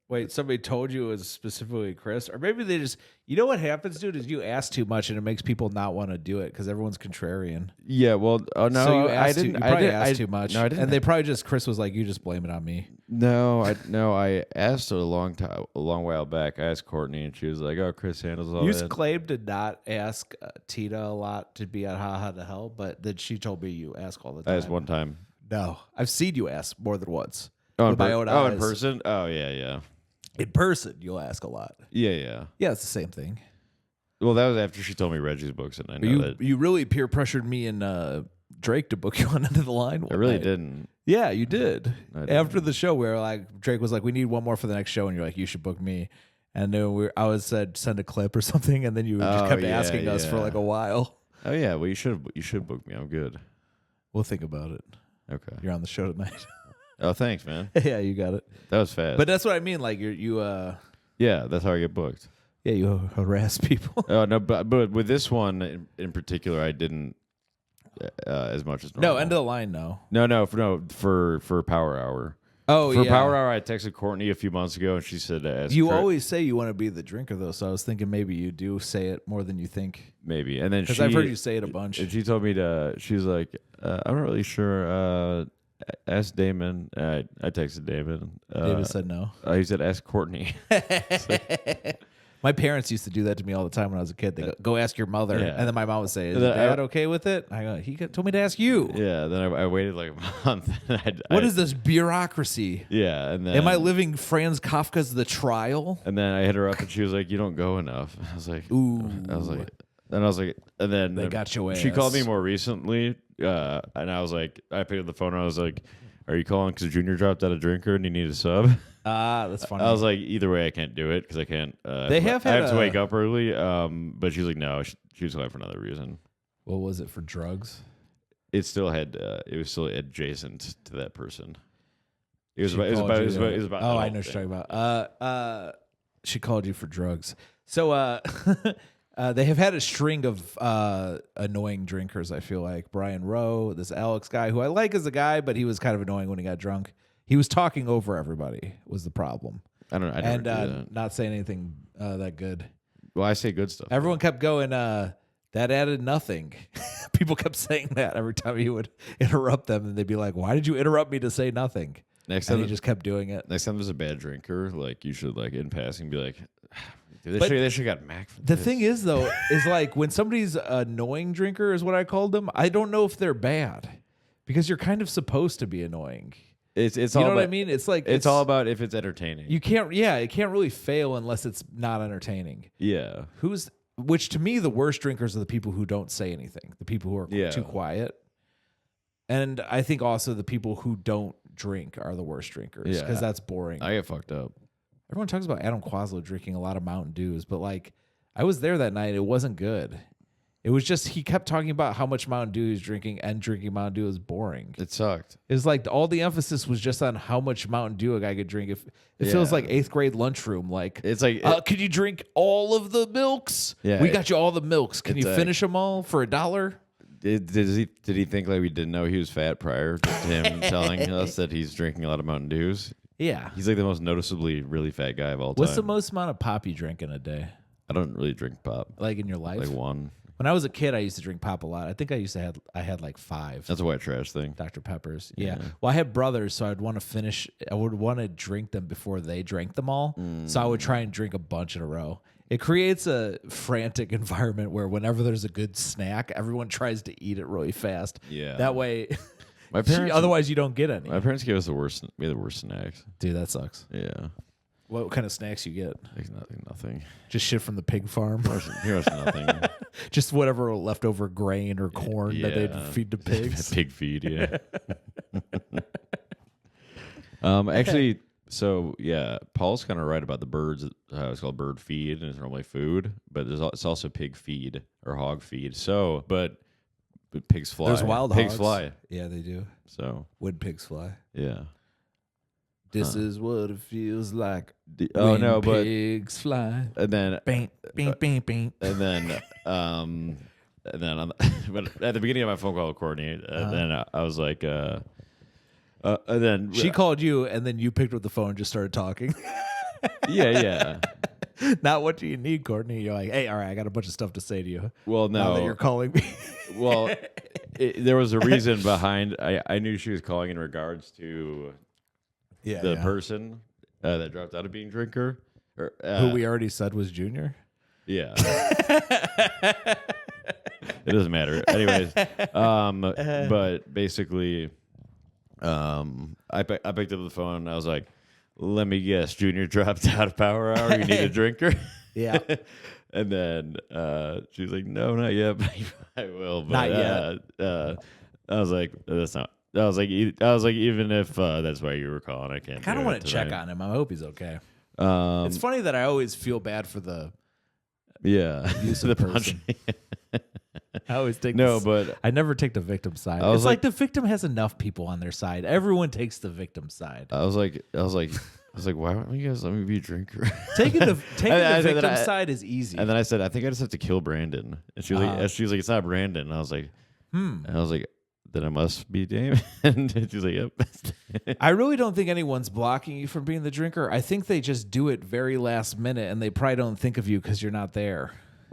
Wait, somebody told you it was specifically Chris? Or maybe they just, you know what happens, dude, is you ask too much and it makes people not want to do it because everyone's contrarian. Yeah, well, oh no, So you I asked didn't. you probably asked I, too much. No, I didn't. And they probably just, Chris was like, you just blame it on me. No, I asked a long while back. I asked Courtney, and she was like, "Oh, Chris handles all You that." claimed to not ask Tita a lot to be at Ha Ha to Hell, but then she told me you ask all the time. I asked one time. No, I've seen you ask more than once. Oh, with my own in eyes. person? Oh, yeah. In person, you'll ask a lot. Yeah. Yeah, it's the same thing. Well, that was after she told me Reggie's books, and I know that. You really peer pressured me and Drake to book you on Into the Line one I really night. didn't. Yeah, you did. I didn't. After the show, we were like, Drake was like, we need one more for the next show, and you're like, you should book me. And then I was said send a clip or something, and then you just kept asking us for like a while. Oh yeah, well you should book me. I'm good. We'll think about it. Okay. You're on the show tonight. Oh, thanks, man. Yeah, you got it. That was fast. But that's what I mean. Like you yeah, that's how I get booked. yeah, you harass people. Oh no, but with this one in particular, I didn't as much as normal. No, End of the Line. No. For Power Hour. Oh For yeah. Power Hour, I texted Courtney a few months ago, and she said to ask You Chris- always say you want to be the drinker, though. So I was thinking maybe you do say it more than you think. maybe, and then Because I've heard you say it a bunch. And she told me to. She was like, "I'm not really sure. Ask Damon." I texted Damon. David said no. He said, "Ask Courtney." My parents used to do that to me all the time when I was a kid. They go ask your mother, Yeah. and then my mom would say, "Is Then Dad okay with it?" I go, told me to ask you. Yeah. Then I waited like a month. What is this bureaucracy? Yeah, and then Am I living Franz Kafka's The Trial? And then I hit her up, and she was like, "You don't go enough." I was like, Ooh. and then They got your She ass. called me more recently, and I was like, I picked up the phone, and I was like, "Are you calling because Junior dropped out a drinker and you need a sub?" Ah, that's funny. I was like, either way, I can't do it because I can't. They have I had have to a- wake up early. But she's like, no, she was calling for another reason. What was it for drugs? It still had. It was still adjacent to that person. It was She about. It was called about. you It was to- about. It was about Oh, that I whole know what you're thing. talking about. She called you for drugs. So they have had a string of annoying drinkers, I feel like. Brian Rowe, this Alex guy, who I like as a guy, but he was kind of annoying when he got drunk. He was talking over everybody was the problem. I don't. I never And do that. not saying anything that good. Well, I say good stuff. Everyone kept going, that added nothing. People kept saying that every time he would interrupt them, and they'd be like, why did you interrupt me to say nothing? Next And time, he just kept doing it. next time there's a bad drinker, like you should like in passing be like, dude, But they should got Mac for The this. thing is, though, is like when somebody's annoying drinker is what I called them, I don't know if they're bad because you're kind of supposed to be annoying. It's You all know about, what I mean? It's like It's all about if it's entertaining. you can't. Yeah, it can't really fail unless it's not entertaining. yeah. Which to me, the worst drinkers are the people who don't say anything, the people who are Yeah. too quiet, and I think also the people who don't drink are the worst drinkers Yeah. because that's boring. I get fucked up. Everyone talks about Adam Quaslow drinking a lot of Mountain Dews, but like I was there that night, it wasn't good. It was just he kept talking about how much Mountain Dew he's drinking, and drinking Mountain Dew is boring. It sucked. It's like all the emphasis was just on how much Mountain Dew a guy could drink. It feels Yeah. like 8th grade lunchroom. Like It's like could you drink all of the milks? Yeah, We got you all the milks. Can it's you like- finish them all for $1? did he think like we didn't know he was fat prior to him telling us that he's drinking a lot of Mountain Dews? Yeah. He's like the most noticeably really fat guy of all time. What's the most amount of pop you drink in a day? I don't really drink pop. Like in your life? Like one. When I was a kid, I used to drink pop a lot. I think I had like 5. That's a white trash thing. Dr. Peppers. Yeah. Well, I had brothers, so I'd want to drink them before they drank them all. So I would try and drink a bunch in a row. It creates a frantic environment where whenever there's a good snack, everyone tries to eat it really fast. Yeah. That way, My parents otherwise you don't get any. My parents gave us the worst snacks. Dude, that sucks. Yeah. What kind of snacks you get? Like nothing. Just shit from the pig farm? Pretty much nothing. Just whatever leftover grain or corn that they'd Yeah. feed to pigs? Pig feed, yeah. Actually, so yeah, Paul's kind of right about the birds. It's called bird feed, and it's normally food, but it's also pig feed or hog feed. So, but pigs fly. There's wild pigs hogs. fly. Yeah, they do. So When pigs fly. yeah. This is what it feels like. Oh when no, but pigs fly. and then Bing, bing, bing, bing. and then on the, but at the beginning of my phone call with Courtney, then I was like, and then She called you, and then you picked up the phone and just started talking. Yeah. Not what do you need, Courtney. You're like, hey, all right, I got a bunch of stuff to say to you. Well, Now that no. you're calling me. Well, there was a reason behind. I knew she was calling in regards to the person that dropped out of being drinker. Or, who we already said was Junior. Yeah. It doesn't matter. Anyways, but basically, I picked up the phone and I was like, let me guess, Junior dropped out of Power Hour. You need a drinker? Yeah. And then she was like, no, not yet, but I will. But, not yet. I was like, that's not. I was like, even if that's why you were calling, I can't. I kind of want to check on him. I hope he's okay. It's funny that I always feel bad for the abusive person. I always take but I never take the victim side. It's like the victim has enough people on their side. Everyone takes the victim side. I was like, why don't you guys let me be a drinker? Taking the victim side is easy. And then I said, I think I just have to kill Brandon. And she was like, it's not Brandon. And I was like, And I was like, then I must be Damon. And she was like, yep. I really don't think anyone's blocking you from being the drinker. I think they just do it very last minute, and they probably don't think of you because you're not there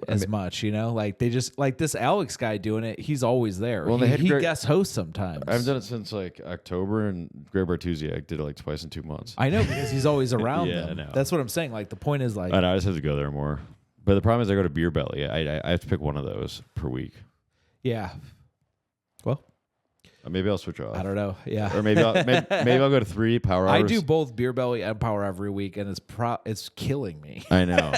as much. You know, like they just like this Alex guy doing it. He's always there. Well, he guest hosts sometimes. I've done it since like October, and Greg Bartuzzi, did it like twice in 2 months. I know because he's always around Yeah, them. I know. That's what I'm saying. Like the point is like, I know, I just have to go there more. But the problem is I go to Beer Belly. I have to pick one of those per week. Yeah. Well, maybe I'll switch off. I don't know. Yeah. Or maybe I'll go to 3 Power Hours. I do both Beer Belly and Power every week, and it's killing me. I know.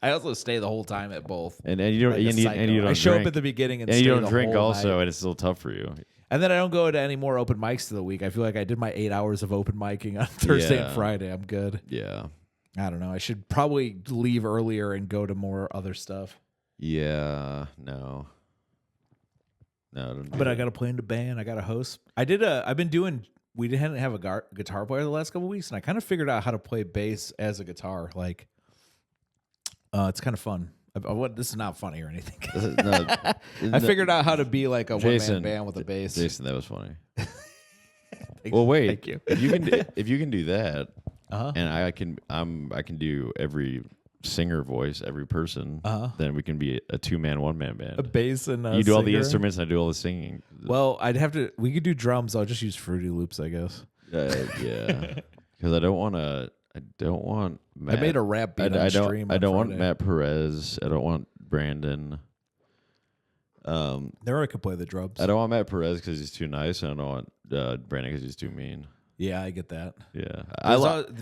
I also stay the whole time at both. And you don't I show up at the beginning and you don't the drink whole also, night. and it's still tough for you. And then I don't go to any more open mics to the week. I feel like I did my 8 hours of open micing on Thursday and Friday. I'm good. Yeah. I don't know. I should probably leave earlier and go to more other stuff. Yeah. No. But I got to play in the band. I got to host. We didn't have a guitar player the last couple of weeks, and I kind of figured out how to play bass as a guitar. Like, it's kind of fun. This is not funny or anything. I figured out how to be like a one-man band with a bass. Jason, that was funny. Well, wait. Thank you. If you can do that, and I can do every singer voice, every person, then we can be a 2-man, 1-man band. A bass and you do all the instruments, and I do all the singing. Well, we could do drums. I'll just use Fruity Loops, I guess. Yeah, because I don't want Matt. I made a rap beat on stream. I don't want Matt Perez. I don't want Brandon. There I could play the drums. I don't want Matt Perez because he's too nice, and I don't want Brandon because he's too mean. Yeah, I get that. Yeah,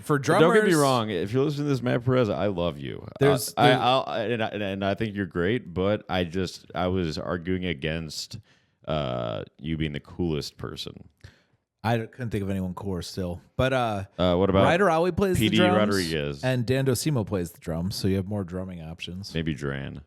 for drummers. Don't get me wrong. If you're listening to this, Matt Perez, I love you. And I think you're great. But I was arguing against you being the coolest person. I couldn't think of anyone cooler still. But what about Ryder Ollie plays PD the drums, Rodriguez, and Dan Docimo plays the drums. So you have more drumming options. Maybe Dran.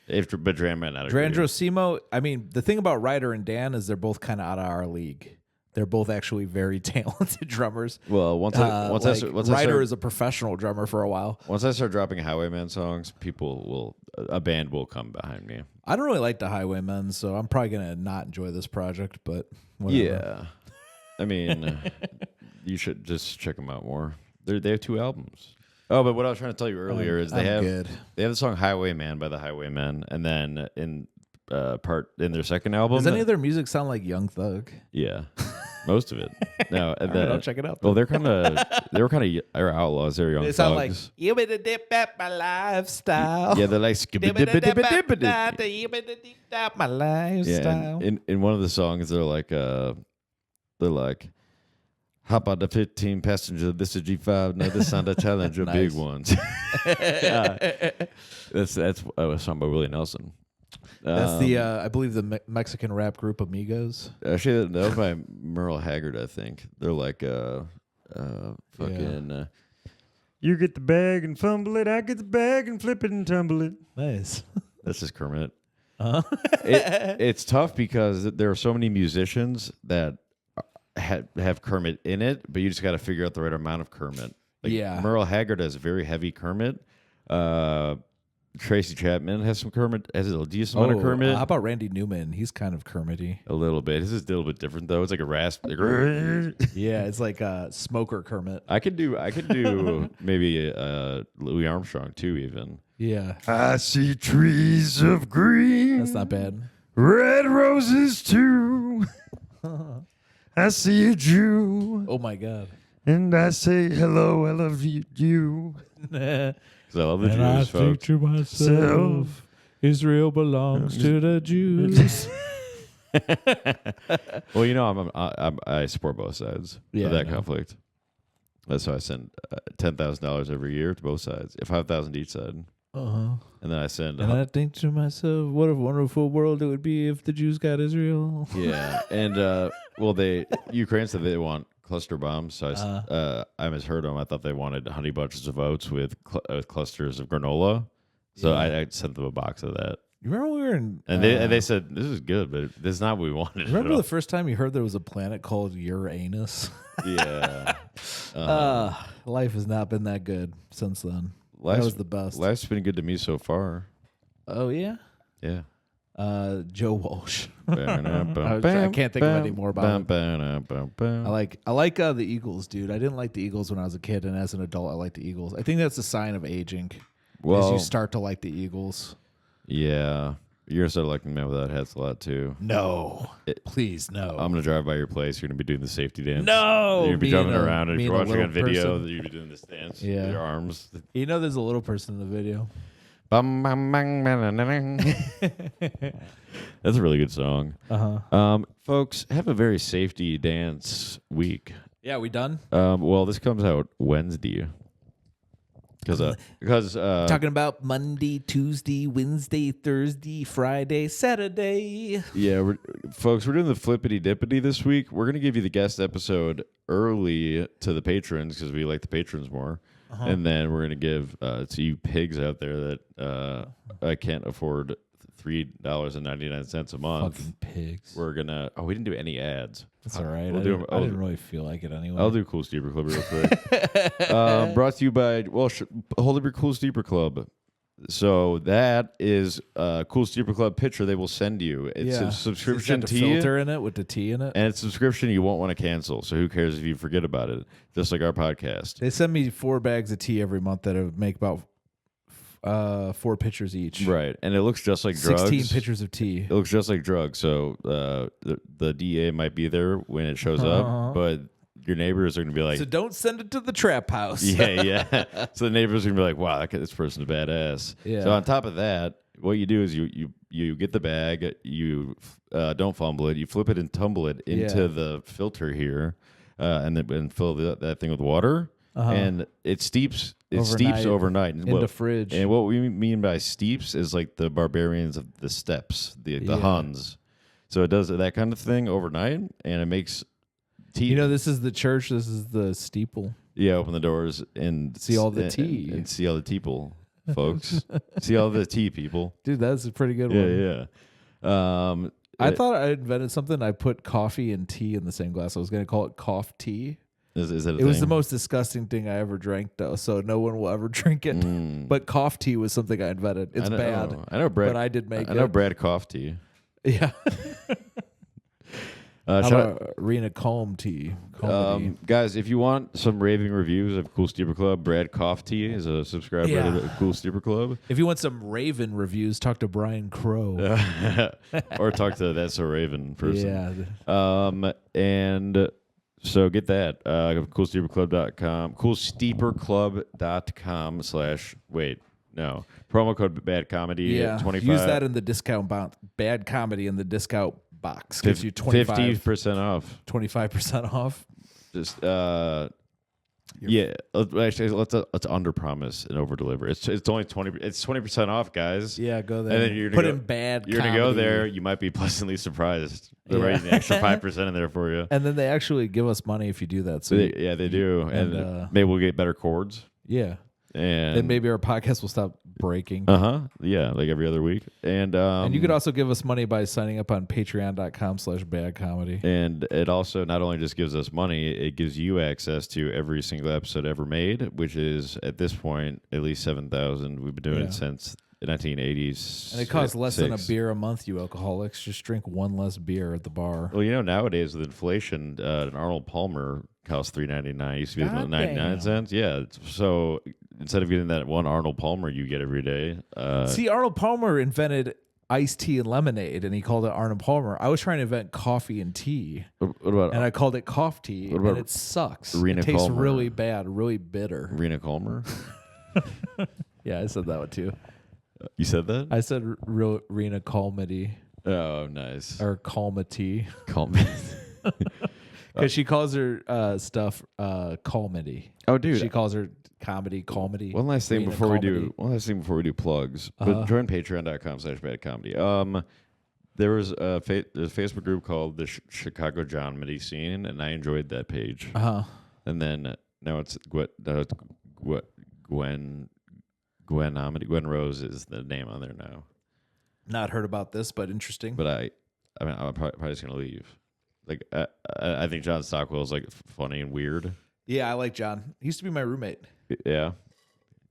But Dran might not. Dran Docimo. I mean, the thing about Ryder and Dan is they're both kind of out of our league. They're both actually very talented drummers. Well, Ryder is a professional drummer for a while. Once I start dropping Highwayman songs, a band will come behind me. I don't really like the Highwaymen, so I'm probably gonna not enjoy this project. But whatever. Yeah, I mean, you should just check them out more. They have 2 albums. Oh, but what I was trying to tell you earlier is they have the song Highwayman by the Highwaymen, and then in their second album. Does any of their music sound like Young Thug? Yeah. Most of it. No, and then I'll check it out. Well, they were kind of outlaws. They're young thugs. They sound like you been a dip at my lifestyle. Yeah, they're like my lifestyle. Yeah, in one of the songs, they're like hop on the 15 passenger. This is G5. Now this on the Challenger, Nice. big ones. That's a song by Willie Nelson. That's the I believe the Mexican rap group Amigos. Actually, that was by Merle Haggard, I think. They're like you get the bag and fumble it, I get the bag and flip it and tumble it. Nice. That's just Kermit. It's tough because there are so many musicians that have Kermit in it, but you just got to figure out the right amount of Kermit. Like Yeah. Merle Haggard has very heavy Kermit. Tracy Chapman has some Kermit. Has a decent amount of Kermit. How about Randy Newman? He's kind of Kermity. A little bit. His is a little bit different though. It's like a rasp. Yeah, it's like a smoker Kermit. I could do maybe Louis Armstrong too. Even. Yeah, I see trees of green. that's not bad. Red roses too. I see a Jew. Oh my God. And I say hello. I love you. Because I love the and Jews, I folks. think to myself, Israel belongs to the Jews. Well, you know, I support both sides of that conflict. That's why I send $10,000 every year to both sides, $5,000 each side. And then I send. And I think to myself, what a wonderful world it would be if the Jews got Israel. Yeah, and Ukraine said they want cluster bombs, so I misheard them. I thought they wanted honey bunches of oats with clusters of granola. So I sent them a box of that. You remember we were in... And they said, this is good, but this is not what we wanted. Remember the first time you heard there was a planet called Uranus? Yeah. Life has not been that good since then. That was the best. Life's been good to me so far. Oh, yeah? Yeah. Joe Walsh. I can't think of any more about it. I like the Eagles, dude. I didn't like the Eagles when I was a kid, and as an adult, I like the Eagles. I think that's a sign of aging. As you start to like the Eagles. Yeah. You're going to start liking Man Without Hats a lot, too. No. Please, no. I'm going to drive by your place. You're going to be doing the safety dance. No. You're going to be jumping around, and if you're watching on video, person. you're going to be doing this dance Yeah. with your arms. You know there's a little person in the video. That's a really good song. Uh-huh. Folks, have a very safety dance week. Yeah, we done? Well, this comes out Wednesday. Because talking about Monday, Tuesday, Wednesday, Thursday, Friday, Saturday. Yeah, folks, we're doing the flippity dippity this week. We're gonna give you the guest episode early to the patrons because we like the patrons more, and then we're gonna give to you pigs out there that I can't afford $3.99 a month. Fucking pigs. We're gonna. Oh, we didn't do any ads. That's all right. We'll I didn't really feel like it anyway. I'll do Cool Steeper Club real quick. Brought to you by hold up your Cool Steeper Club. So that is a Cool Steeper Club picture they will send you. It's a subscription tea. Filter in it with the tea in it, and it's a subscription you won't want to cancel. So who cares if you forget about it? Just like our podcast. They send me 4 bags of tea every month that make about 4 pictures each. Right, and it looks just like drugs. 16 pictures of tea. It looks just like drugs. So the DA might be there when it shows up, but your neighbors are going to be like... So don't send it to the trap house. Yeah. So the neighbors are going to be like, wow, this person's a badass. Yeah. So on top of that, what you do is you get the bag, you don't fumble it, you flip it and tumble it into the filter here, and fill that thing with water, and it steeps... It steeps overnight in the fridge. And what we mean by steeps is like the barbarians of the steppes, the Huns. So it does that kind of thing overnight, and it makes tea. You know, this is the church. This is the steeple. Yeah, open the doors and see all the tea. And see all the people, folks. See all the tea, people. Dude, that's a pretty good one. Yeah. I thought I invented something. I put coffee and tea in the same glass. I was going to call it cough tea. Is that it was the most disgusting thing I ever drank, though, so no one will ever drink it. But cough tea was something I invented. It's bad. I know Brad, but I did make it. I know Brad cough tea. Yeah. Shout out Rena Comb tea. Guys, if you want some raving reviews of Cool Steeper Club, Brad Cough Tea is a subscriber to Cool Steeper Club. If you want some Raven reviews, talk to Brian Crow. Or talk to That's So Raven person. Yeah. And... So get that, coolsteeperclub.com, coolsteeperclub.com promo code badcomedy. Yeah, 25. Use that in the discount bad comedy in the discount box. Gives you 50% off. 25% off. Just, actually, let's under promise and over deliver. It's only 20%. It's 20% off, guys. Yeah, go there. And then you're gonna in bad. You're gonna go there. You might be pleasantly surprised. They're writing an extra 5% in there for you. And then they actually give us money if you do that. So they do. And maybe we'll get better chords. Yeah. And then maybe our podcast will stop breaking. Yeah, like every other week. And you could also give us money by signing up on patreon.com/badcomedy. And it also not only just gives us money, it gives you access to every single episode ever made, which is at this point at least 7,000. We've been doing it since 1980s. And it costs less than a beer a month, you alcoholics. Just drink one less beer at the bar. Well, nowadays with inflation, an Arnold Palmer costs $3.99. Used to be God 99 damn. cents. Yeah. So instead of getting that one Arnold Palmer you get every day. See, Arnold Palmer invented iced tea and lemonade, and he called it Arnold Palmer. I was trying to invent coffee and tea, what about and I called it cough tea, What about and it sucks. Rena It tastes Calmer? really bad, really bitter. Rena Calmer? Yeah, I said that one too. You said that? I said Rena Calmedy Oh, nice. or Calmity Calm. because she calls her stuff Calmedy. Oh, dude. She calls her comedy Calmedy. One last thing Rena before we Calmedy. do plugs. But join patreon.com/badcomedy. There was there's a Facebook group called the Chicago Comedy Scene, and I enjoyed that page. And then now it's Gwen Rose is the name on there now. Not heard about this, but interesting. But I'm probably just gonna leave. Like I think John Stockwell is like funny and weird. Yeah, I like John. He used to be my roommate. Yeah,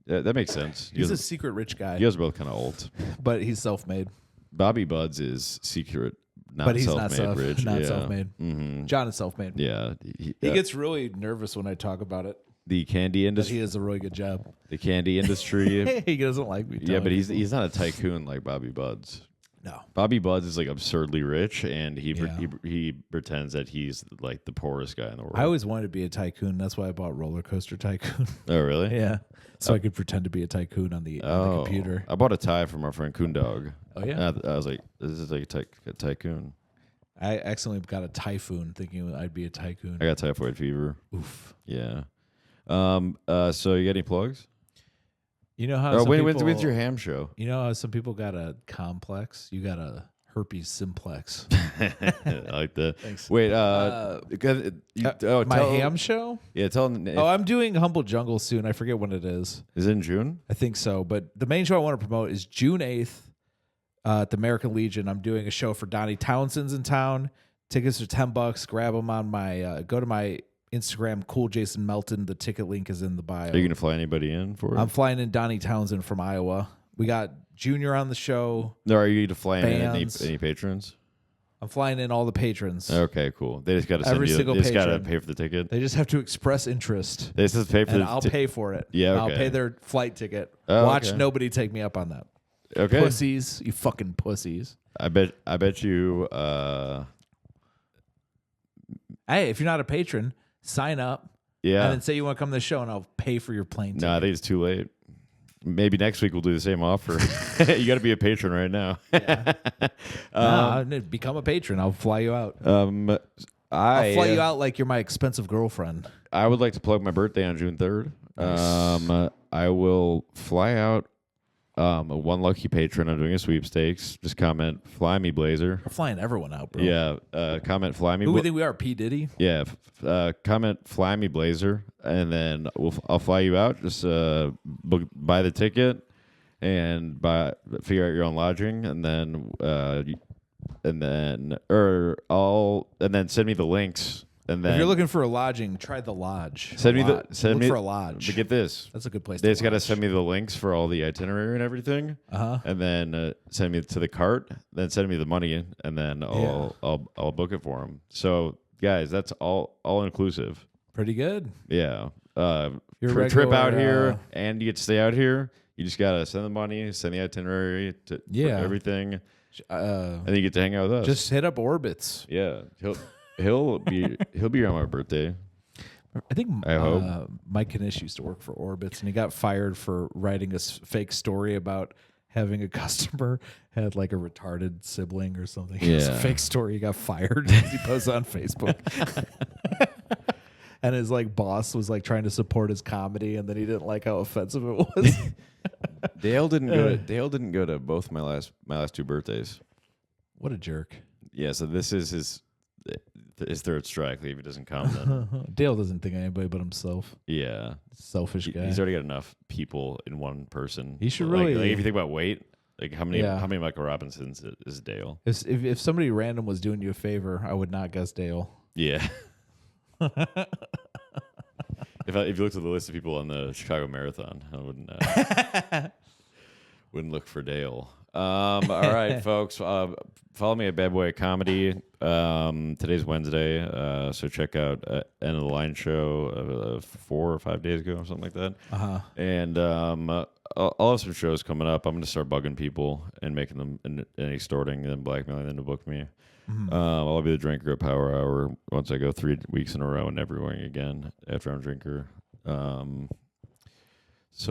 that makes sense. He's a secret rich guy, You guys are both kind of old. but he's self-made. Bobby Buds is secret, not But he's self-made rich. not Yeah. self-made. Mm-hmm. John is self-made. Yeah, He gets really nervous when I talk about it. the candy But industry. he does a really good job. The candy industry. He doesn't like me. Yeah, but telling he's not a tycoon like Bobby Buds. no. Bobby Buds is like absurdly rich, and he Yeah. he pretends that he's like the poorest guy in the world. I always wanted to be a tycoon. That's why I bought Roller Coaster Tycoon. Oh, really? Yeah, so I could pretend to be a tycoon on the computer. I bought a tie from our friend Coondog. Oh yeah, And I was like, "This is like a tycoon." I accidentally got a typhoon thinking I'd be a tycoon. I got typhoid fever. Oof. Yeah. So you got any plugs? You know how? Oh, some when's people- your ham show? You know how some people got a complex? You got a herpes simplex. I like that. Thanks. Wait, My ham show? Yeah, tell them. Oh, I'm doing Humble Jungle soon. I forget when it is. Is it in June? I think so. But the main show I want to promote is June 8th at the American Legion. I'm doing a show for Donnie Townsend's in town. Tickets are $10. Grab them on my, go to my Instagram, Cool Jason Melton. The ticket link is in the bio. Are you gonna fly anybody in for it? I'm flying in Donnie Townsend from Iowa. We got Junior on the show. No, are you to fly in Bands. any patrons? I'm flying in all the patrons. Okay, cool. They just got to send Every you. single They just got to patron. pay for the ticket. They just have to express interest. They just pay for And the I'll pay for it. Yeah, And I'll okay. pay their flight ticket. Oh, Watch okay. nobody take me up on that. Okay. Pussies. You fucking pussies. I bet you. Hey, if you're not a patron, sign up. Yeah. And then say you want to come to the show, and I'll pay for your plane ticket. No, I think it's too late. Maybe next week we'll do the same offer. You got to be a patron right now. Become a patron. I'll fly you out. I'll I'll fly you out like you're my expensive girlfriend. I would like to plug my birthday on June 3rd. Nice. I will fly out one lucky patron. I'm doing a sweepstakes. Just comment, fly me Blazer. We're flying everyone out, bro. Yeah. Comment, fly me. Who we think we are? P. Diddy? Yeah. Comment, fly me Blazer. And then I'll fly you out. Just buy the ticket and figure out your own lodging. And then send me the links. And then If you're looking for a lodging, try the lodge. send me Look for a But lodge. get this. That's a good place They to just got to lodge. send me the links for all the itinerary and everything, and then send me to the cart. Then send me the money, and then I'll book it for them. So, guys, that's all inclusive. Pretty good. Yeah, Your for a trip regular, out here, and you get to stay out here. You just gotta send the money, send the itinerary, for everything, and then you get to hang out with us. Just hit up Orbitz. Yeah, he'll be here on my birthday. I think I hope. Mike Kanish used to work for Orbitz, and he got fired for writing a fake story about having a customer had like a retarded sibling or something. It was a Yeah. fake story. He got fired because he posted on Facebook. And his like boss was like trying to support his comedy, and then he didn't like how offensive it was. Dale didn't go to both my last two birthdays. What a jerk. Yeah, so this is his third strike. If he doesn't come, then Dale doesn't think of anybody but himself. yeah, Selfish guy. he's already got enough people in one person. He should Like, really- if you think about weight, like how many Yeah. Michael Robinsons is Dale? If somebody random was doing you a favor, I would not guess Dale. Yeah. If you looked at the list of people on the Chicago Marathon, I wouldn't. Wouldn't look for Dale. All right, folks. Follow me at Bad Boy of Comedy. Today's Wednesday, so check out End of the Line show 4 or 5 days ago, or something like that. And I'll have some shows coming up. I'm going to start bugging people and making them and extorting them, blackmailing them to book me. I'll be the drinker at Power Hour once I go 3 weeks in a row and never going again after I'm a drinker. So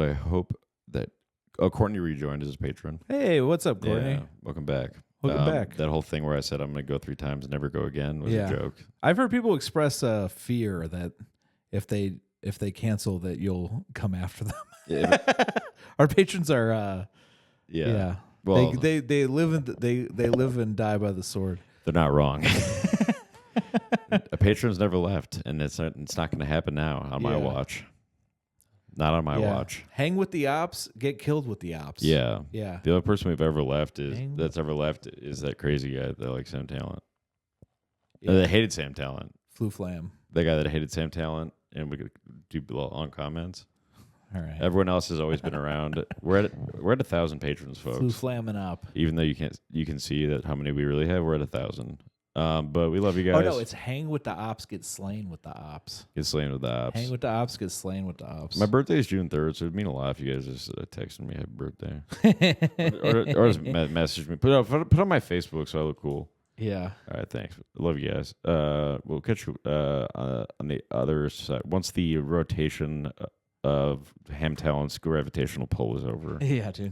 I hope that Courtney rejoined as a patron. Hey, what's up, Courtney? Yeah, welcome back. Welcome back. That whole thing where I said I'm going to go 3 times and never go again was a joke. I've heard people express fear that if they cancel, that you'll come after them. Yeah. Our patrons are yeah. Well, they live and die by the sword. They're not wrong. A patron's never left, and it's not going to happen now on my watch. Not on my watch. Hang with the ops, get killed with the ops. Yeah. Yeah. The only person we've ever left is that crazy guy that likes Sam Talent. Yeah. That hated Sam Talent. Flu Flam. The guy that hated Sam Talent, and we could do long comments. All right. Everyone else has always been around. We're at 1,000 patrons, folks. Flu Flam and up. Even though you can see that how many we really have. We're at 1,000. But we love you guys. Oh no, it's hang with the ops, get slain with the ops. Get slain with the ops. Hang with the ops, get slain with the ops. My birthday is June 3rd, so it'd mean a lot if you guys just texted me happy birthday, or just message me. Put on my Facebook so I look cool. Yeah. All right, thanks. Love you guys. We'll catch you on the other side once the rotation of Ham Talent's gravitational pull is over. Yeah, dude.